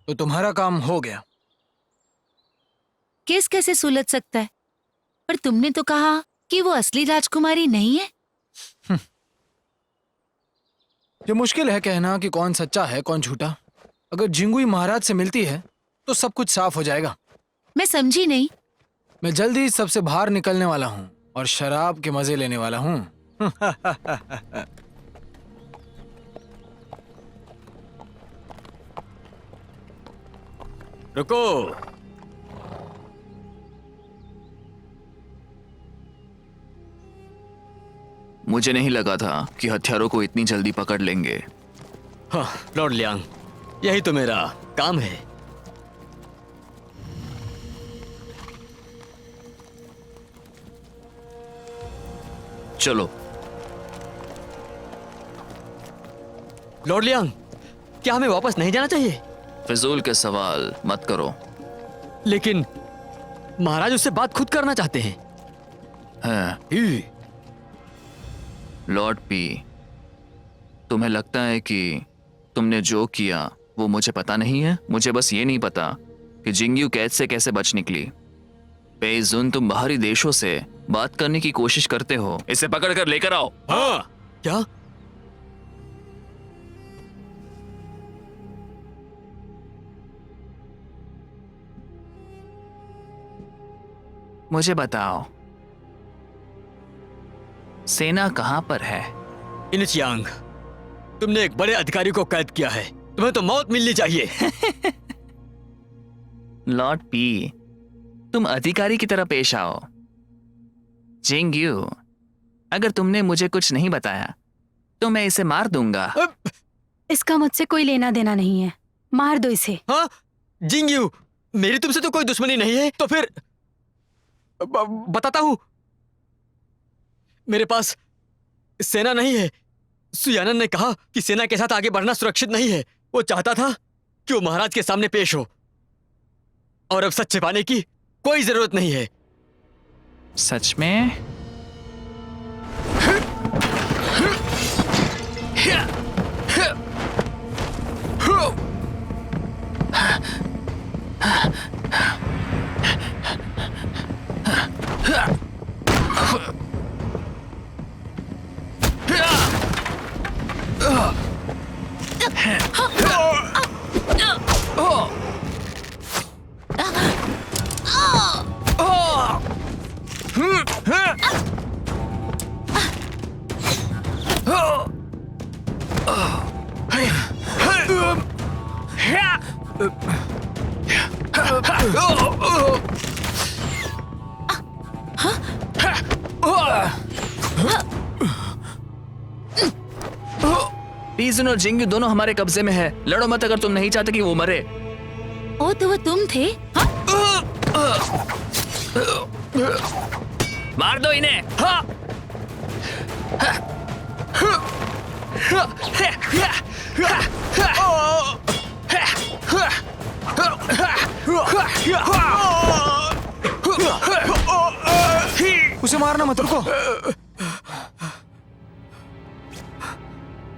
तो तुम्हारा काम हो गया। केस कैसे सुलझ सकता है? पर तुमने तो कहा कि वो असली राजकुमारी नहीं है। ये मुश्किल है कहना कि कौन सच्चा है कौन झूठा। अगर जिंगुई महाराज से मिलती है तो सब कुछ साफ हो जाएगा। मैं समझी नहीं। मैं जल्दी ही सबसे बाहर निकलने वाला हूँ और शराब के मजे लेने वाला हूँ। रुको। मुझे नहीं लगा था कि हथियारों को इतनी जल्दी पकड़ लेंगे। हाँ, लॉर्ड लियांग, यही तो मेरा काम है। चलो। लॉर्ड लियांग, क्या हमें वापस नहीं जाना चाहिए? फिजूल के सवाल मत करो। लेकिन महाराज उससे बात खुद करना चाहते हैं। हैं। लॉर्ड पी, तुम्हें लगता है कि तुमने जो किया वो मुझे पता नहीं है? मुझे बस ये नहीं पता कि जिंगयू कैद से कैसे बच निकली। पेइजुन, तुम बाहरी देशों से बात करने की कोशिश करते हो। इसे पकड़कर लेकर आओ। हाँ। क्या? मुझे बताओ, सेना कहां पर है? इनिचियांग, तुमने एक बड़े अधिकारी को कैद किया है। तुम्हें तो मौत मिलनी चाहिए। लॉर्ड पी, तुम अधिकारी की तरह पेश आओ। जिंगयू, अगर तुमने मुझे कुछ नहीं बताया तो मैं इसे मार दूंगा। इसका मुझसे कोई लेना देना नहीं है, मार दो इसे। हाँ? जिंगयू, मेरी तुमसे तो कोई दुश्मनी नहीं है, तो फिर बताता हूं। मेरे पास सेना नहीं है। सुयानन ने कहा कि सेना के साथ आगे बढ़ना सुरक्षित नहीं है। वो चाहता था कि वो महाराज के सामने पेश हो, और अब सच छिपाने की कोई जरूरत नहीं है। सच में? पीजन और जिंगयू दोनों हमारे कब्जे में है। लड़ो मत अगर तुम नहीं चाहते कि वो मरे। ओ, तो वो तुम थे? मार दो इन्हें। उसे मारना मत, रुको।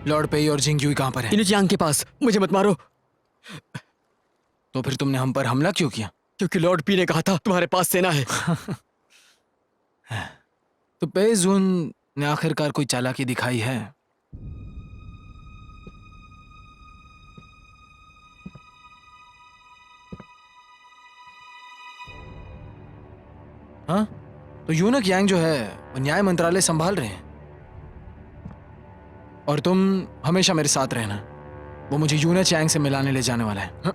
लॉर्ड पेई और जिंगयू कहां पर है? इनिचियांग के पास। मुझे मत मारो। तो फिर तुमने हम पर हमला क्यों किया? क्योंकि लॉर्ड पी ने कहा था तुम्हारे पास सेना है। तो पेइजुन ने आखिरकार कोई चालाकी दिखाई है। हाँ, तो यूनक यांग जो है वो न्याय मंत्रालय संभाल रहे हैं और तुम हमेशा मेरे साथ रहना। वो मुझे यूनक यांग से मिलाने ले जाने वाला है। हाँ?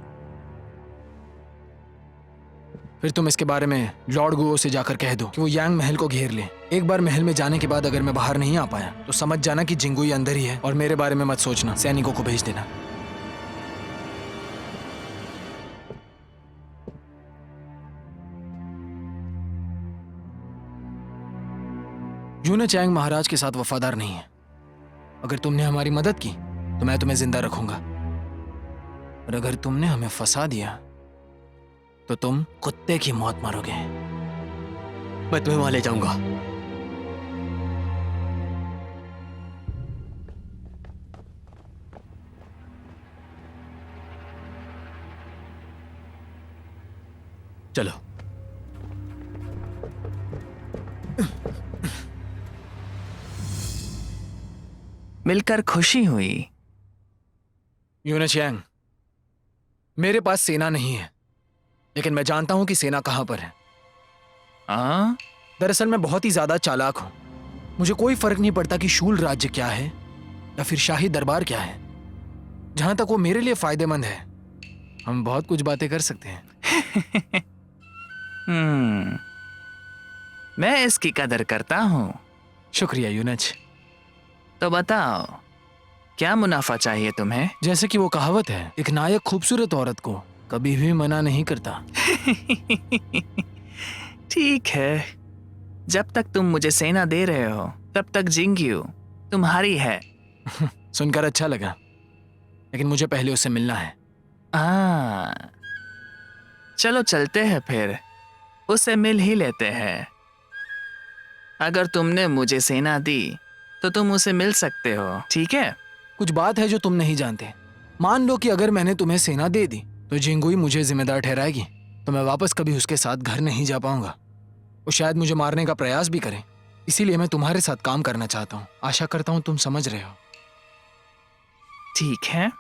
फिर तुम इसके बारे में लॉर्ड गुओ से जाकर कह दो कि वो यांग महल को घेर ले। एक बार महल में जाने के बाद अगर मैं बाहर नहीं आ पाया तो समझ जाना कि जिंगुई अंदर ही है और मेरे बारे में मत सोचना। सैनिकों को भेज देना। यूनक चैंग महाराज के साथ वफादार नहीं है। अगर तुमने हमारी मदद की तो मैं तुम्हें जिंदा रखूंगा, और अगर तुमने हमें फंसा दिया तो तुम कुत्ते की मौत मरोगे। मैं तुम्हें वहां ले जाऊंगा। चलो। मिलकर खुशी हुई। यूनक चैंग, मेरे पास सेना नहीं है, लेकिन मैं जानता हूं कि सेना कहां पर है। हाँ? दरअसल मैं बहुत ही ज्यादा चालाक हूं। मुझे कोई फर्क नहीं पड़ता कि शूल राज्य क्या है या फिर शाही दरबार क्या है। जहां तक वो मेरे लिए फायदेमंद है, हम बहुत कुछ बातें कर सकते हैं। मैं इसकी कदर करता हूँ। शुक्रिया यूनच। तो बताओ, क्या मुनाफा चाहिए तुम्हें? जैसे कि वो कहावत है, एक नायक खूबसूरत औरत को कभी भी मना नहीं करता। ठीक है, जब तक तुम मुझे सेना दे रहे हो तब तक जिंगयू तुम्हारी है। सुनकर अच्छा लगा, लेकिन मुझे पहले उससे मिलना है। चलो चलते हैं फिर, उससे मिल ही लेते हैं। अगर तुमने मुझे सेना दी तो तुम उसे मिल सकते हो, ठीक है? कुछ बात है जो तुम नहीं जानते। मान लो कि अगर मैंने तुम्हें सेना दे दी तो जिंगुई मुझे जिम्मेदार ठहराएगी, तो मैं वापस कभी उसके साथ घर नहीं जा पाऊंगा। वो शायद मुझे मारने का प्रयास भी करे। इसीलिए मैं तुम्हारे साथ काम करना चाहता हूँ। आशा करता हूँ तुम समझ रहे हो। ठीक है।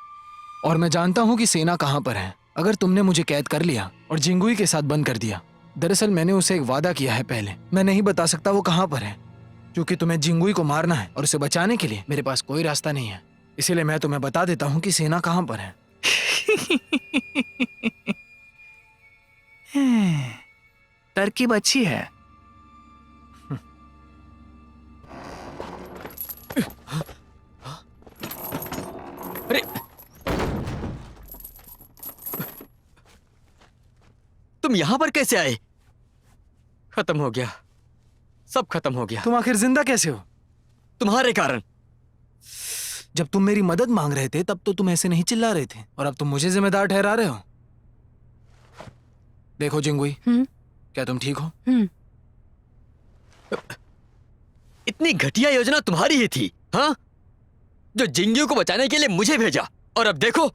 और मैं जानता हूँ कि सेना कहाँ पर है। अगर तुमने मुझे कैद कर लिया और जिंगुई के साथ बंद कर दिया, दरअसल मैंने उसे एक वादा किया है पहले। मैं नहीं बता सकता वो कहाँ पर है, क्योंकि तुम्हें जिंगुई को मारना है और उसे बचाने के लिए मेरे पास कोई रास्ता नहीं है। इसीलिए मैं तुम्हें बता देता हूँ कि सेना कहाँ पर है। तरकीब अच्छी है। अरे, तुम यहां पर कैसे आए? खत्म हो गया, सब खत्म हो गया। तुम आखिर जिंदा कैसे हो? तुम्हारे कारण। जब तुम मेरी मदद मांग रहे थे तब तो तुम ऐसे नहीं चिल्ला रहे थे, और अब तुम मुझे जिम्मेदार ठहरा रहे हो। देखो जिंगुई, क्या तुम ठीक हो? इतनी घटिया योजना तुम्हारी ही थी, हाँ? जो जिंगयू को बचाने के लिए मुझे भेजा, और अब देखो।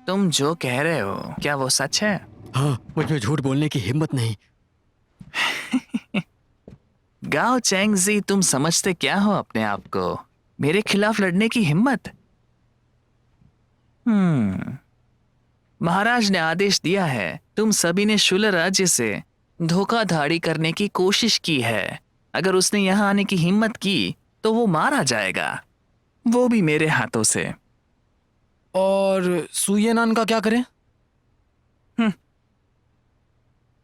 तुम जो कह रहे हो क्या वो सच है? हाँ, मुझ में झूठ बोलने की हिम्मत नहीं। गाओ चैंगजी, तुम समझते क्या हो अपने आप को? मेरे खिलाफ लड़ने की हिम्मत? महाराज ने आदेश दिया है, तुम सभी ने शूल राज्य से धोखाधड़ी करने की कोशिश की है। अगर उसने यहाँ आने की हिम्मत की तो वो मारा जाएगा, वो भी मेरे हाथों से। और सुयेनान का क्या करें?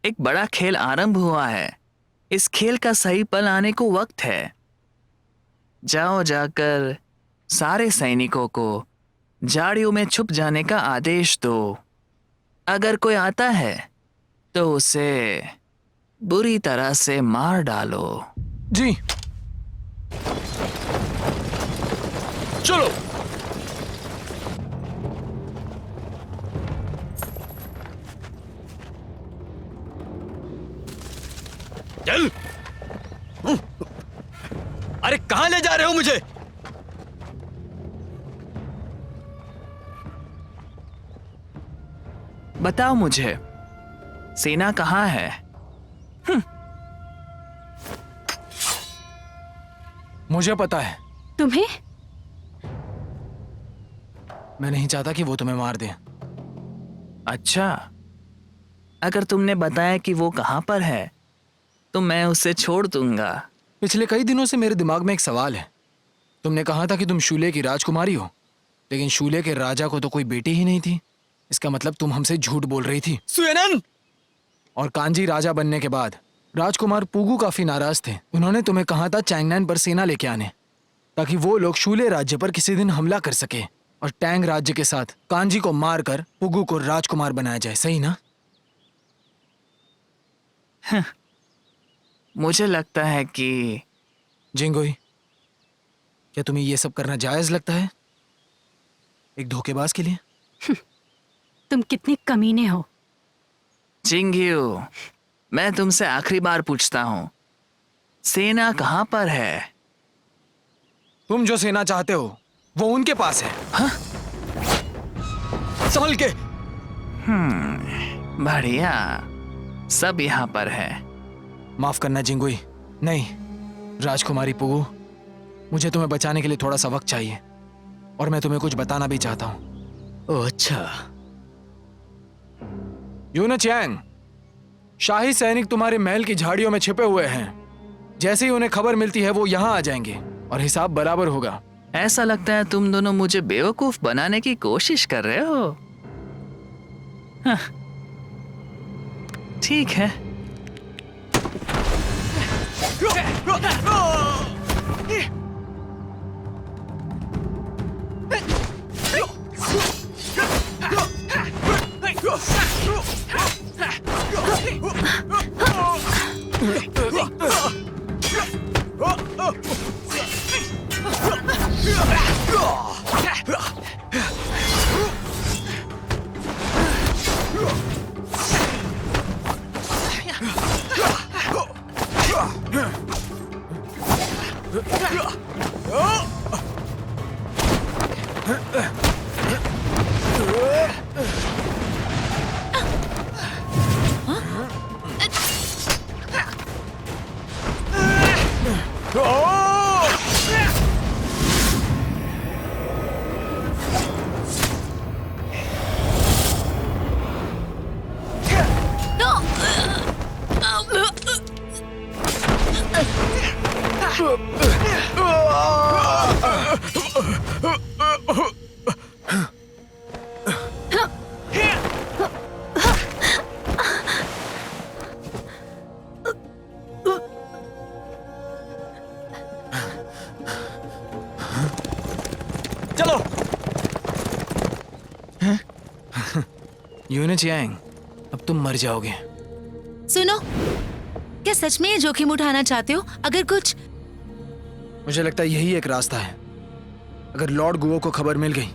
एक बड़ा खेल आरंभ हुआ है। इस खेल का सही पल आने को वक्त है। जाओ जाकर सारे सैनिकों को झाड़ियों में छुप जाने का आदेश दो। अगर कोई आता है तो उसे बुरी तरह से मार डालो। जी। चलो। चल। अरे कहां ले जा रहे हो मुझे? बताओ मुझे, सेना कहाँ है? मुझे पता है। तुम्हें? मैं नहीं चाहता कि वो तुम्हें मार दे। अच्छा, अगर तुमने बताया कि वो कहाँ पर है तो मैं उसे छोड़ दूंगा। पिछले कई दिनों से मेरे दिमाग में एक सवाल है। तुमने कहा था कि तुम शूले की राजकुमारी हो, लेकिन शूले के राजा को तो कोई बेटी ही नहीं थी। इसका मतलब तुम हमसे झूठ बोल रही थी। सुयनन! और कांजी राजा बनने के बाद राजकुमार पुगु काफी नाराज थे। उन्होंने तुम्हें कहा था चैंगनान पर सेना लेके आने, ताकि वो लोग शूले राज्य पर किसी दिन हमला कर सके और टैंग राज्य के साथ कांजी को मारकर पुगु को राजकुमार बनाया जाए। सही ना? मुझे लगता है कि जिंगोई, क्या तुम्हें ये सब करना जायज लगता है एक धोखेबाज के लिए? तुम कितने कमीने हो। जिंगयू, मैं तुमसे आखिरी बार पूछता हूँ, सेना कहाँ पर है? तुम जो सेना चाहते हो वो उनके पास है। संभल के। बढ़िया, सब यहाँ पर है। माफ करना जिंगुई, नहीं राजकुमारी पुगु, मुझे तुम्हें बचाने के लिए थोड़ा सा वक्त चाहिए और मैं तुम्हें कुछ बताना भी चाहता हूँ। ओह अच्छा। यूना चैंग, शाही सैनिक तुम्हारे महल की झाड़ियों में छिपे हुए हैं। जैसे ही उन्हें खबर मिलती है वो यहाँ आ जाएंगे और हिसाब बराबर होगा। ऐसा लगता है तुम दोनों मुझे बेवकूफ बनाने की कोशिश कर रहे हो। हाँ, ठीक है। चलो। यूना चैंग, अब तुम मर जाओगे। सुनो, क्या सच में ये जोखिम उठाना चाहते हो? अगर कुछ मुझे लगता है यही एक रास्ता है। अगर लॉर्ड गुओ को खबर मिल गई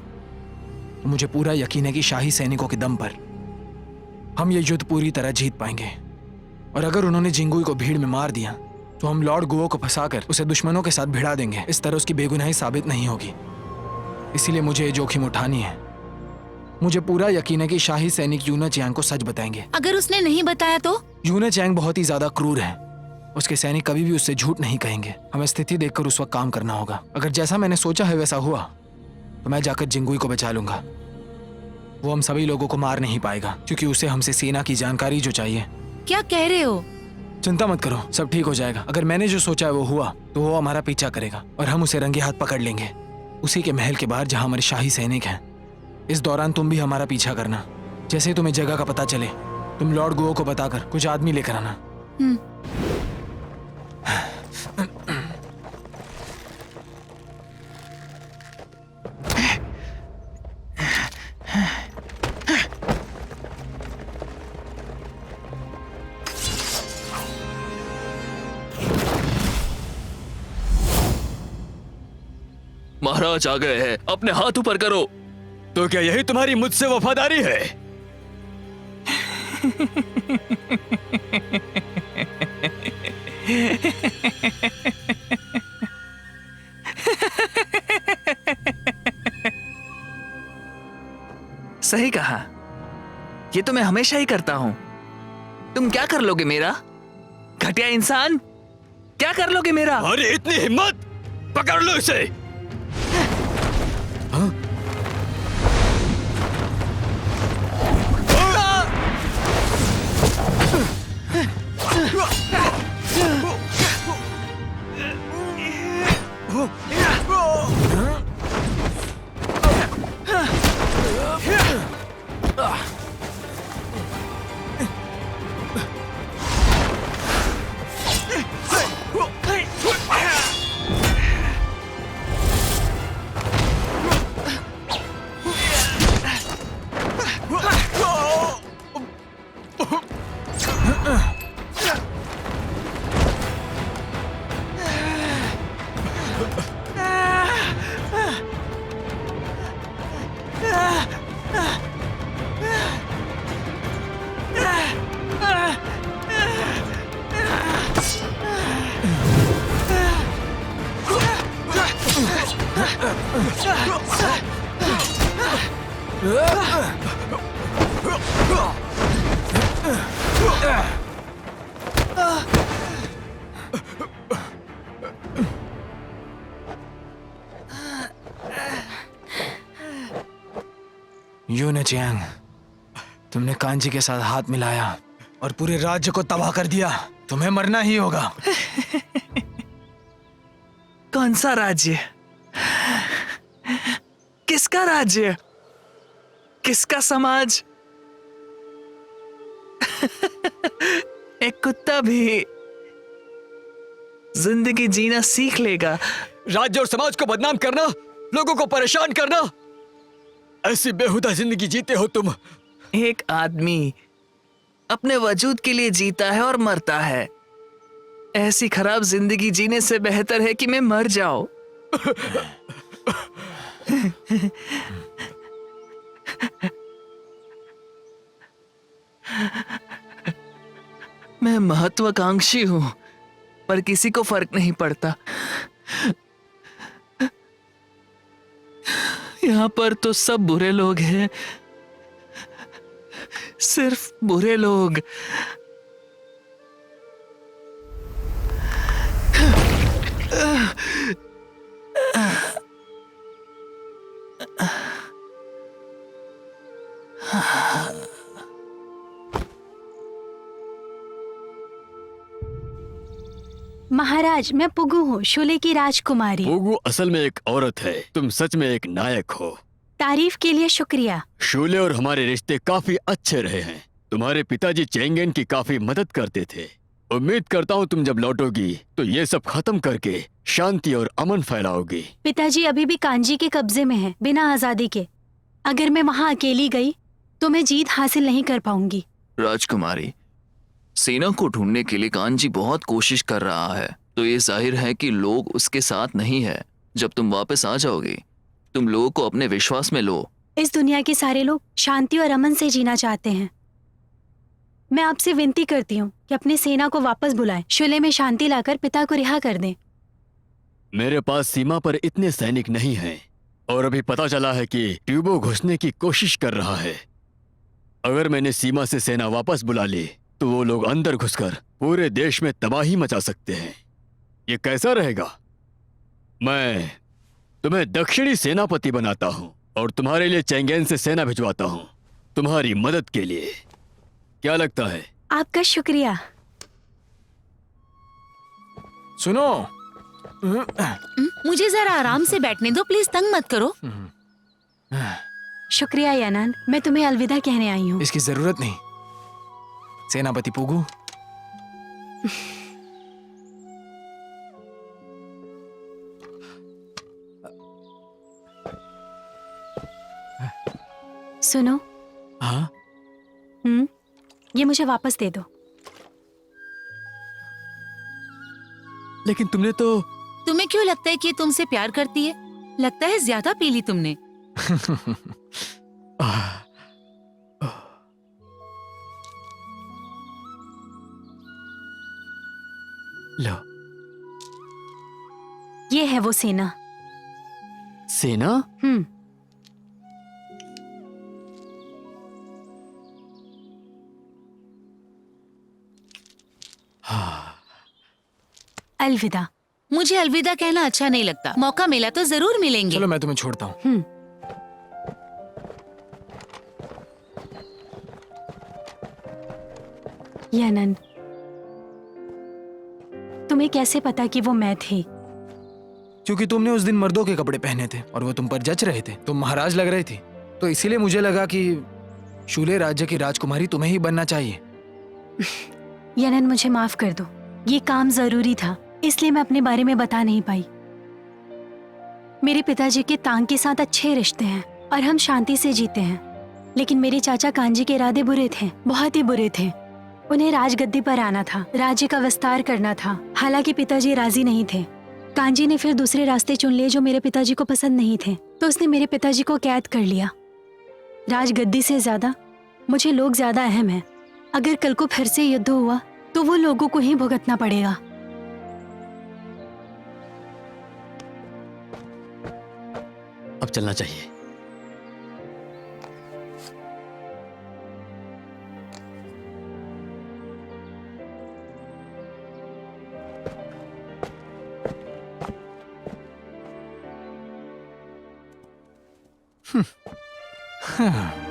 तो मुझे पूरा यकीन है कि शाही सैनिकों के दम पर हम ये युद्ध पूरी तरह जीत पाएंगे। और अगर उन्होंने जिंगुई को भीड़ में मार दिया तो हम लॉर्ड गुओ को फंसाकर उसे दुश्मनों के साथ भिड़ा देंगे। इस तरह उसकी बेगुनाही साबित नहीं होगी। इसीलिए मुझे ये जोखिम उठानी है। मुझे पूरा यकीन है कि शाही सैनिक यूना चैंग को सच बताएंगे। अगर उसने नहीं बताया तो? यूना चैंग बहुत ही ज्यादा क्रूर है। उसके सैनिक कभी भी उससे झूठ नहीं कहेंगे। हमें स्थिति देखकर उस वक्त काम करना होगा। अगर जैसा मैंने सोचा है वैसा हुआ तो मैं जाकर जिंगुई को बचा लूंगा। वो हम सभी लोगों को मार नहीं पाएगा क्योंकि उसे हमसे सेना की जानकारी जो चाहिए। क्या कह रहे हो? चिंता मत करो, सब ठीक हो जाएगा। अगर मैंने जो सोचा है वो हुआ तो वो हमारा पीछा करेगा और हम उसे रंगे हाथ पकड़ लेंगे, उसी के महल के बाहर जहां हमारे शाही सैनिक हैं। इस दौरान तुम भी हमारा पीछा करना। जैसे ही तुम्हें जगह का पता चले तुम लॉर्ड गुओ को बताकर कुछ आदमी लेकर आना। महाराज आ गए हैं, अपने हाथ ऊपर करो। तो क्या यही तुम्हारी मुझसे वफादारी है? सही कहा, ये तो मैं हमेशा ही करता हूं। तुम क्या कर लोगे मेरा? घटिया इंसान, क्या कर लोगे मेरा? अरे इतनी हिम्मत, पकड़ लो इसे। यूनचियांग, तुमने कांजी के साथ हाथ मिलाया और पूरे राज्य को तबाह कर दिया। तुम्हें मरना ही होगा। कौन सा राज्य? किसका राज्य? किसका समाज? एक कुत्ता भी जिंदगी जीना सीख लेगा। राज्य और समाज को बदनाम करना, लोगों को परेशान करना, ऐसी बेहुदा जिंदगी जीते हो तुम। एक आदमी अपने वजूद के लिए जीता है और मरता है। ऐसी खराब जिंदगी जीने से बेहतर है कि मैं मर जाऊं। मैं महत्वाकांक्षी हूं, पर किसी को फर्क नहीं पड़ता। यहाँ पर तो सब बुरे लोग हैं, सिर्फ बुरे लोग। महाराज, मैं पुगु हूँ, शोले की राजकुमारी। पोगो असल में एक औरत है, तुम सच में एक नायक हो। तारीफ के लिए शुक्रिया। शोले और हमारे रिश्ते काफी अच्छे रहे हैं। तुम्हारे पिताजी चेंगेन की काफी मदद करते थे। उम्मीद करता हूँ तुम जब लौटोगी तो ये सब खत्म करके शांति और अमन फैलाओगी। पिताजी अभी भी कांजी के कब्जे में हैं, बिना आजादी के। अगर मैं वहाँ अकेली गई तो मैं जीत हासिल नहीं कर पाऊंगी। राजकुमारी, सेना को ढूंढने के लिए कांजी बहुत कोशिश कर रहा है, तो ये जाहिर है कि लोग उसके साथ नहीं है। जब तुम वापस आ जाओगे, तुम लोगों को अपने विश्वास में लो। इस दुनिया के सारे लोग शांति और अमन से जीना चाहते हैं। मैं आपसे विनती करती हूँ कि अपनी सेना को वापस बुलाएं, शोले में शांति लाकर पिता को रिहा कर दें। मेरे पास सीमा पर इतने सैनिक नहीं हैं, और अभी पता चला है कि ट्यूबो घुसने की कोशिश कर रहा है। अगर मैंने सीमा से सेना वापस बुला ली तो वो लोग अंदर घुसकर पूरे देश में तबाही मचा सकते हैं। ये कैसा रहेगा? मैं तुम्हें दक्षिणी सेनापति बनाता हूं और तुम्हारे लिए चेंगेन से सेना भिजवाता हूं, तुम्हारी मदद के लिए। क्या लगता है? आपका शुक्रिया। सुनो, मुझे जरा आराम से बैठने दो प्लीज, तंग मत करो। शुक्रिया यानान, मैं तुम्हें अलविदा कहने आई हूँ। इसकी जरूरत नहीं। सेनापति पुगु, सुनो, हाँ, ये मुझे वापस दे दो। लेकिन तुमने तो तुम्हें क्यों लगता है कि ये तुमसे प्यार करती है? लगता है ज्यादा पी ली तुमने। लो। ये है वो सेना। सेना? अलविदा। मुझे अलविदा कहना अच्छा नहीं लगता। मौका मिला तो जरूर मिलेंगे। चलो मैं तुम्हें छोड़ता हूँ। यानन, तुम्हें कैसे पता कि वो मैं थी? क्योंकि तुमने उस दिन मर्दों के कपड़े पहने थे और वो तुम पर जच रहे थे। तुम महाराज लग रहे थे, तो इसीलिए मुझे लगा कि शूले राज्य की राजकुमारी तुम्हें ही बनना चाहिए। यानन, मुझे माफ कर दो। ये काम जरूरी था, इसलिए मैं अपने बारे में बता नहीं पाई। मेरे पिताजी के तांग के साथ अच्छे रिश्ते हैं और हम शांति से जीते हैं, लेकिन मेरे चाचा कांजी के इरादे बुरे थे, बहुत ही बुरे थे। उन्हें राजगद्दी पर आना था, राज्य का विस्तार करना था। हालांकि पिताजी राजी नहीं थे। कांजी ने फिर दूसरे रास्ते चुन लिए जो मेरे पिताजी को पसंद नहीं थे, तो उसने मेरे पिताजी को कैद कर लिया। राजगद्दी से ज्यादा मुझे लोग ज्यादा अहम है। अगर कल को फिर से युद्ध हुआ तो वो लोगों को ही भुगतना पड़ेगा। अब चलना चाहिए। हाँ।